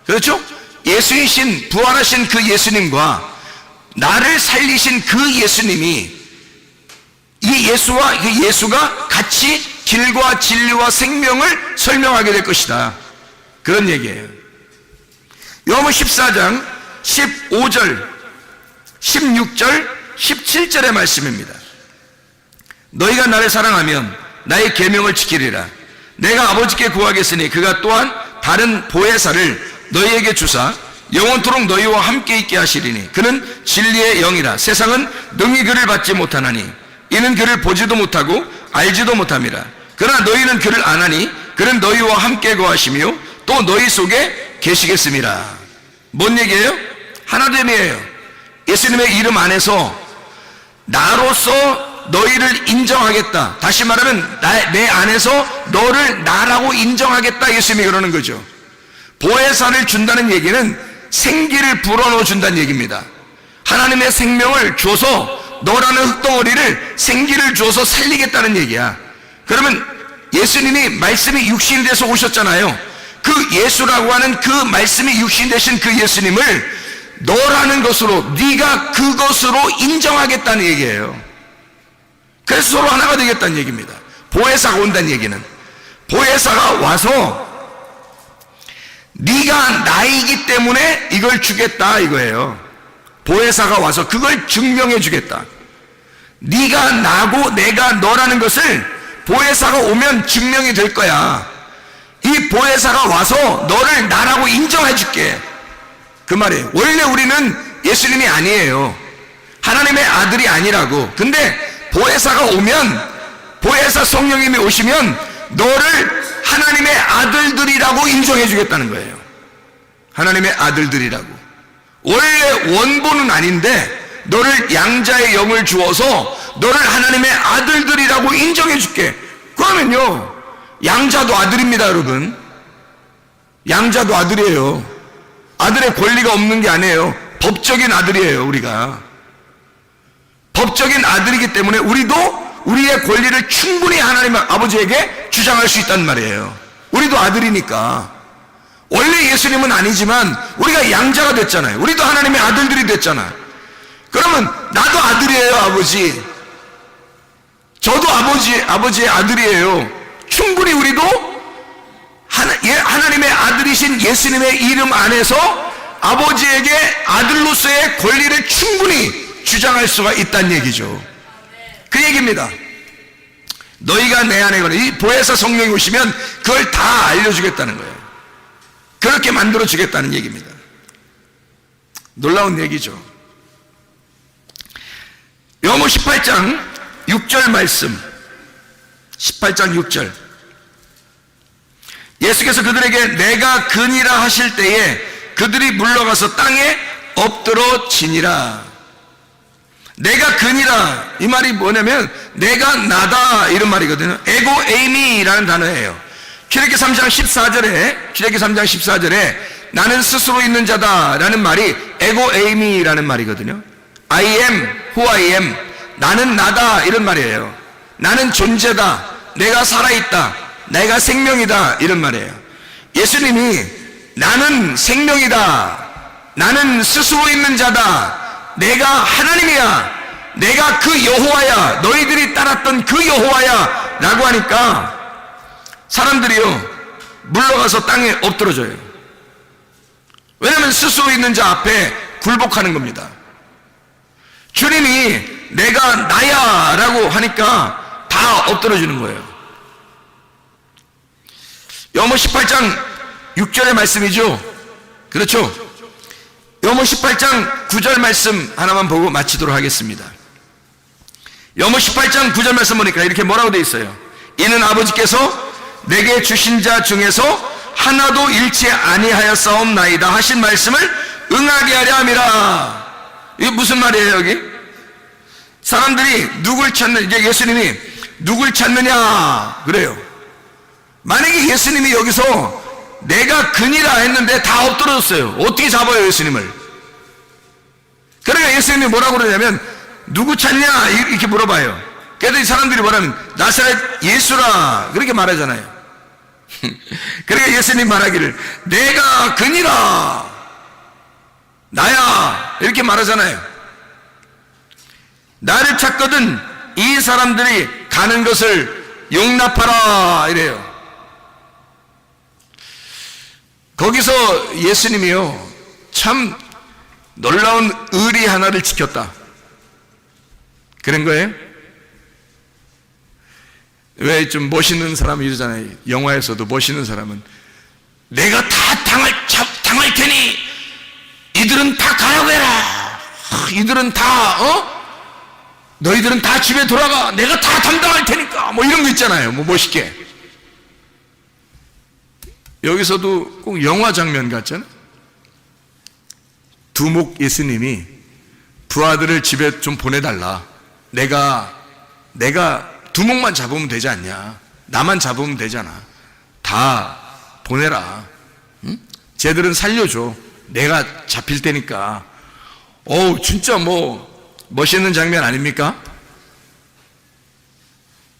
그렇죠? 예수이신, 부활하신 그 예수님과 나를 살리신 그 예수님이, 이 예수와 그 예수가 같이 길과 진리와 생명을 설명하게 될 것이다, 그런 얘기예요. 요한복음 14장 15절, 16절, 17절의 말씀입니다. 너희가 나를 사랑하면 나의 계명을 지키리라. 내가 아버지께 구하겠으니 그가 또한 다른 보혜사를 너희에게 주사 영원토록 너희와 함께 있게 하시리니 그는 진리의 영이라. 세상은 능히 그를 받지 못하나니 이는 그를 보지도 못하고 알지도 못함이라. 그러나 너희는 그를 아나니 그는 너희와 함께 거하시며 또 너희 속에 계시겠음이라. 뭔 얘기예요? 하나됨이에요. 예수님의 이름 안에서 나로서 너희를 인정하겠다. 다시 말하면 내 안에서 너를 나라고 인정하겠다, 예수님이 그러는 거죠. 보혜사를 준다는 얘기는 생기를 불어넣어 준다는 얘기입니다. 하나님의 생명을 줘서 너라는 흙덩어리를 생기를 줘서 살리겠다는 얘기야. 그러면 예수님이 말씀이 육신이 돼서 오셨잖아요. 그 예수라고 하는 그 말씀이 육신 되신 그 예수님을 너라는 것으로, 네가 그것으로 인정하겠다는 얘기예요. 그래서 서로 하나가 되겠다는 얘기입니다. 보혜사가 온다는 얘기는, 보혜사가 와서 네가 나이기 때문에 이걸 주겠다 이거예요. 보혜사가 와서 그걸 증명해 주겠다. 네가 나고 내가 너라는 것을 보혜사가 오면 증명이 될 거야. 이 보혜사가 와서 너를 나라고 인정해 줄게, 그 말이에요. 원래 우리는 예수님이 아니에요. 하나님의 아들이 아니라고. 근데 보혜사가 오면, 보혜사 성령님이 오시면 너를 하나님의 아들들이라고 인정해 주겠다는 거예요. 하나님의 아들들이라고. 원래 원본은 아닌데 너를 양자의 영을 주어서 너를 하나님의 아들들이라고 인정해 줄게. 그러면요, 양자도 아들입니다, 여러분. 양자도 아들이에요. 아들의 권리가 없는 게 아니에요. 법적인 아들이에요, 우리가. 법적인 아들이기 때문에 우리도 우리의 권리를 충분히 하나님 아버지에게 주장할 수 있단 말이에요. 우리도 아들이니까. 원래 예수님은 아니지만 우리가 양자가 됐잖아요. 우리도 하나님의 아들들이 됐잖아. 그러면 나도 아들이에요, 아버지. 저도 아버지의 아들이에요. 충분히 우리도 하나님의 아들이신 예수님의 이름 안에서 아버지에게 아들로서의 권리를 충분히 주장할 수가 있다는 얘기죠. 그 얘기입니다. 너희가 내 안에 거는, 이 보혜사 성령이 오시면 그걸 다 알려주겠다는 거예요. 그렇게 만들어 주겠다는 얘기입니다. 놀라운 얘기죠. 요한복음 18장 6절 말씀, 18장 6절. 예수께서 그들에게 내가 그니라 하실 때에 그들이 물러가서 땅에 엎드러 지니라. 내가 그니라, 이 말이 뭐냐면 내가 나다, 이런 말이거든요. 에고 에이미라는 단어예요. 출애굽기 3장 14절에 나는 스스로 있는 자다 라는 말이 에고 에이미라는 말이거든요. I am who I am, 나는 나다, 이런 말이에요. 나는 존재다, 내가 살아있다, 내가 생명이다, 이런 말이에요. 예수님이 나는 생명이다, 나는 스스로 있는 자다, 내가 하나님이야, 내가 그 여호와야, 너희들이 따랐던 그 여호와야 라고 하니까 사람들이요 물러가서 땅에 엎드러져요. 왜냐하면 스스로 있는 자 앞에 굴복하는 겁니다. 주님이 내가 나야 라고 하니까 다 엎드러지는 거예요. 요한복음 18장 6절의 말씀이죠. 그렇죠? 요한복음 18장 9절 말씀 하나만 보고 마치도록 하겠습니다. 요한복음 18장 9절 말씀 보니까 이렇게 뭐라고 되어 있어요? 이는 아버지께서 내게 주신 자 중에서 하나도 잃지 아니하였사옵나이다 하신 말씀을 응하게 하려 함이라. 이게 무슨 말이에요, 여기? 사람들이 누굴 찾는, 이제 예수님이 누굴 찾느냐 그래요. 만약에 예수님이 여기서 내가 그니라 했는데 다 엎드러졌어요. 어떻게 잡아요, 예수님을? 그러니까 예수님이 뭐라고 그러냐면 누구 찾냐 이렇게 물어봐요. 그래도 사람들이 뭐라면 나사렛 예수라 그렇게 말하잖아요. 그러니까 예수님 말하기를 내가 그니라 나야 이렇게 말하잖아요. 나를 찾거든 이 사람들이 가는 것을 용납하라 이래요. 거기서 예수님이요 참 놀라운 의리 하나를 지켰다 그런 거예요. 왜 좀 멋있는 사람이 이러잖아요. 영화에서도 멋있는 사람은 내가 다 당할 테니 이들은 다 가라고 해라. 이들은 다 너희들은 다 집에 돌아가. 내가 다 담당할 테니까. 뭐 이런 거 있잖아요. 뭐 멋있게. 여기서도 꼭 영화 장면 같잖아요. 두목 예수님이 부하들을 집에 좀 보내달라. 내가 두목만 잡으면 되지 않냐. 나만 잡으면 되잖아. 다 보내라. 응? 쟤들은 살려줘. 내가 잡힐 테니까. 진짜 멋있는 장면 아닙니까?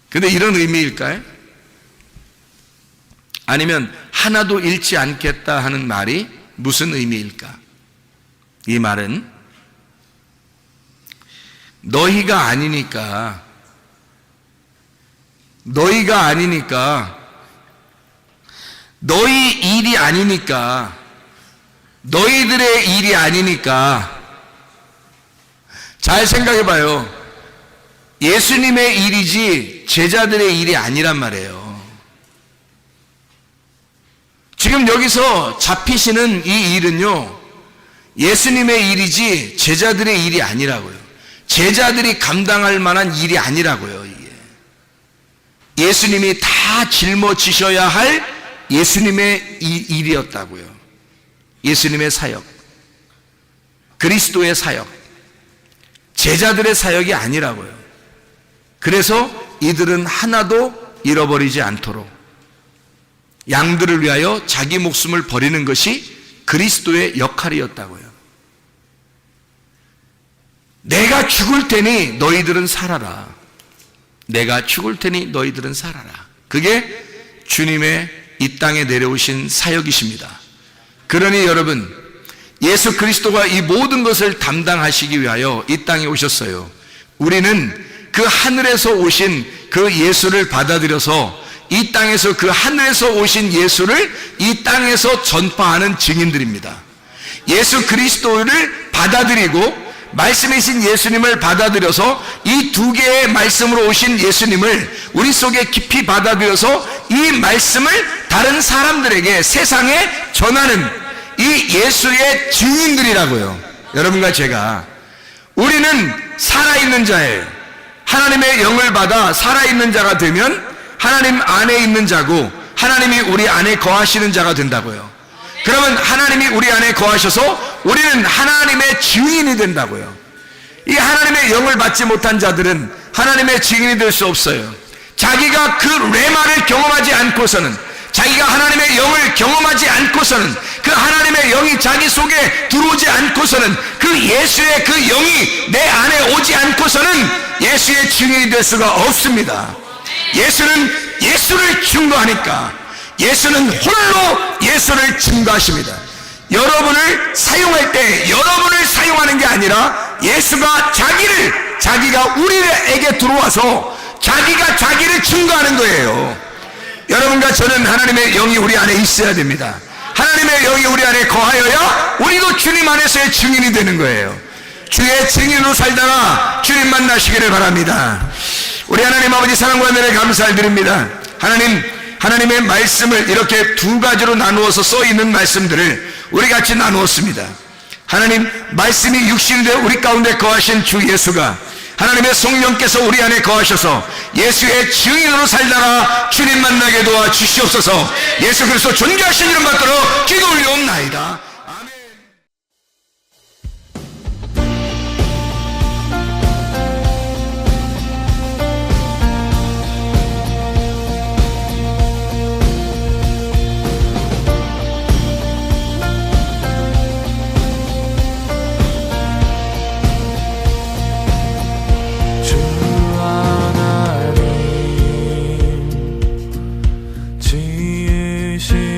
근데 이런 의미일까요? 아니면 하나도 잃지 않겠다 하는 말이 무슨 의미일까? 이 말은 너희가 아니니까 너희 일이 아니니까 너희들의 일이 아니니까 잘 생각해 봐요. 예수님의 일이지 제자들의 일이 아니란 말이에요. 지금 여기서 잡히시는 이 일은요 예수님의 일이지 제자들의 일이 아니라고요. 제자들이 감당할 만한 일이 아니라고요. 이게 예수님이 다 짊어지셔야 할 예수님의 일이었다고요. 예수님의 사역, 그리스도의 사역, 제자들의 사역이 아니라고요. 그래서 이들은 하나도 잃어버리지 않도록 양들을 위하여 자기 목숨을 버리는 것이 그리스도의 역할이었다고요. 내가 죽을 테니 너희들은 살아라. 내가 죽을 테니 너희들은 살아라. 그게 주님의 이 땅에 내려오신 사역이십니다. 그러니 여러분, 예수 그리스도가 이 모든 것을 담당하시기 위하여 이 땅에 오셨어요. 우리는 그 하늘에서 오신 그 예수를 받아들여서 이 땅에서 그 하늘에서 오신 예수를 이 땅에서 전파하는 증인들입니다. 예수 그리스도를 받아들이고 말씀이신 예수님을 받아들여서 이 두 개의 말씀으로 오신 예수님을 우리 속에 깊이 받아들여서 이 말씀을 다른 사람들에게 세상에 전하는 이 예수의 증인들이라고요. 여러분과 제가 우리는 살아있는 자예요. 하나님의 영을 받아 살아있는 자가 되면 하나님 안에 있는 자고 하나님이 우리 안에 거하시는 자가 된다고요. 그러면 하나님이 우리 안에 거하셔서 우리는 하나님의 증인이 된다고요. 이 하나님의 영을 받지 못한 자들은 하나님의 증인이 될 수 없어요. 자기가 그 레마를 경험하지 않고서는, 자기가 하나님의 영을 경험하지 않고서는, 그 하나님의 영이 자기 속에 들어오지 않고서는, 그 예수의 그 영이 내 안에 오지 않고서는 예수의 증인이 될 수가 없습니다. 예수는 예수를 증거하니까, 예수는 홀로 예수를 증거하십니다. 여러분을 사용할 때 여러분을 사용하는 게 아니라 예수가 자기가 우리에게 들어와서 자기가 자기를 증거하는 거예요. 여러분과 저는 하나님의 영이 우리 안에 있어야 됩니다. 하나님의 영이 우리 안에 거하여야 우리도 주님 안에서의 증인이 되는 거예요. 주의 증인으로 살다가 주님 만나시기를 바랍니다. 우리 하나님 아버지 사랑과 은혜를 감사를 드립니다. 하나님의 말씀을 이렇게 두 가지로 나누어서 써 있는 말씀들을 우리 같이 나누었습니다. 하나님 말씀이 육신이 되어 우리 가운데 거하신 주 예수가 하나님의 성령께서 우리 안에 거하셔서 예수의 증인으로 살다가 주님 만나게 도와 주시옵소서. 예수 그리스도 존귀하신 이름 받들어 기도 올려옵나이다. 주 안에 시작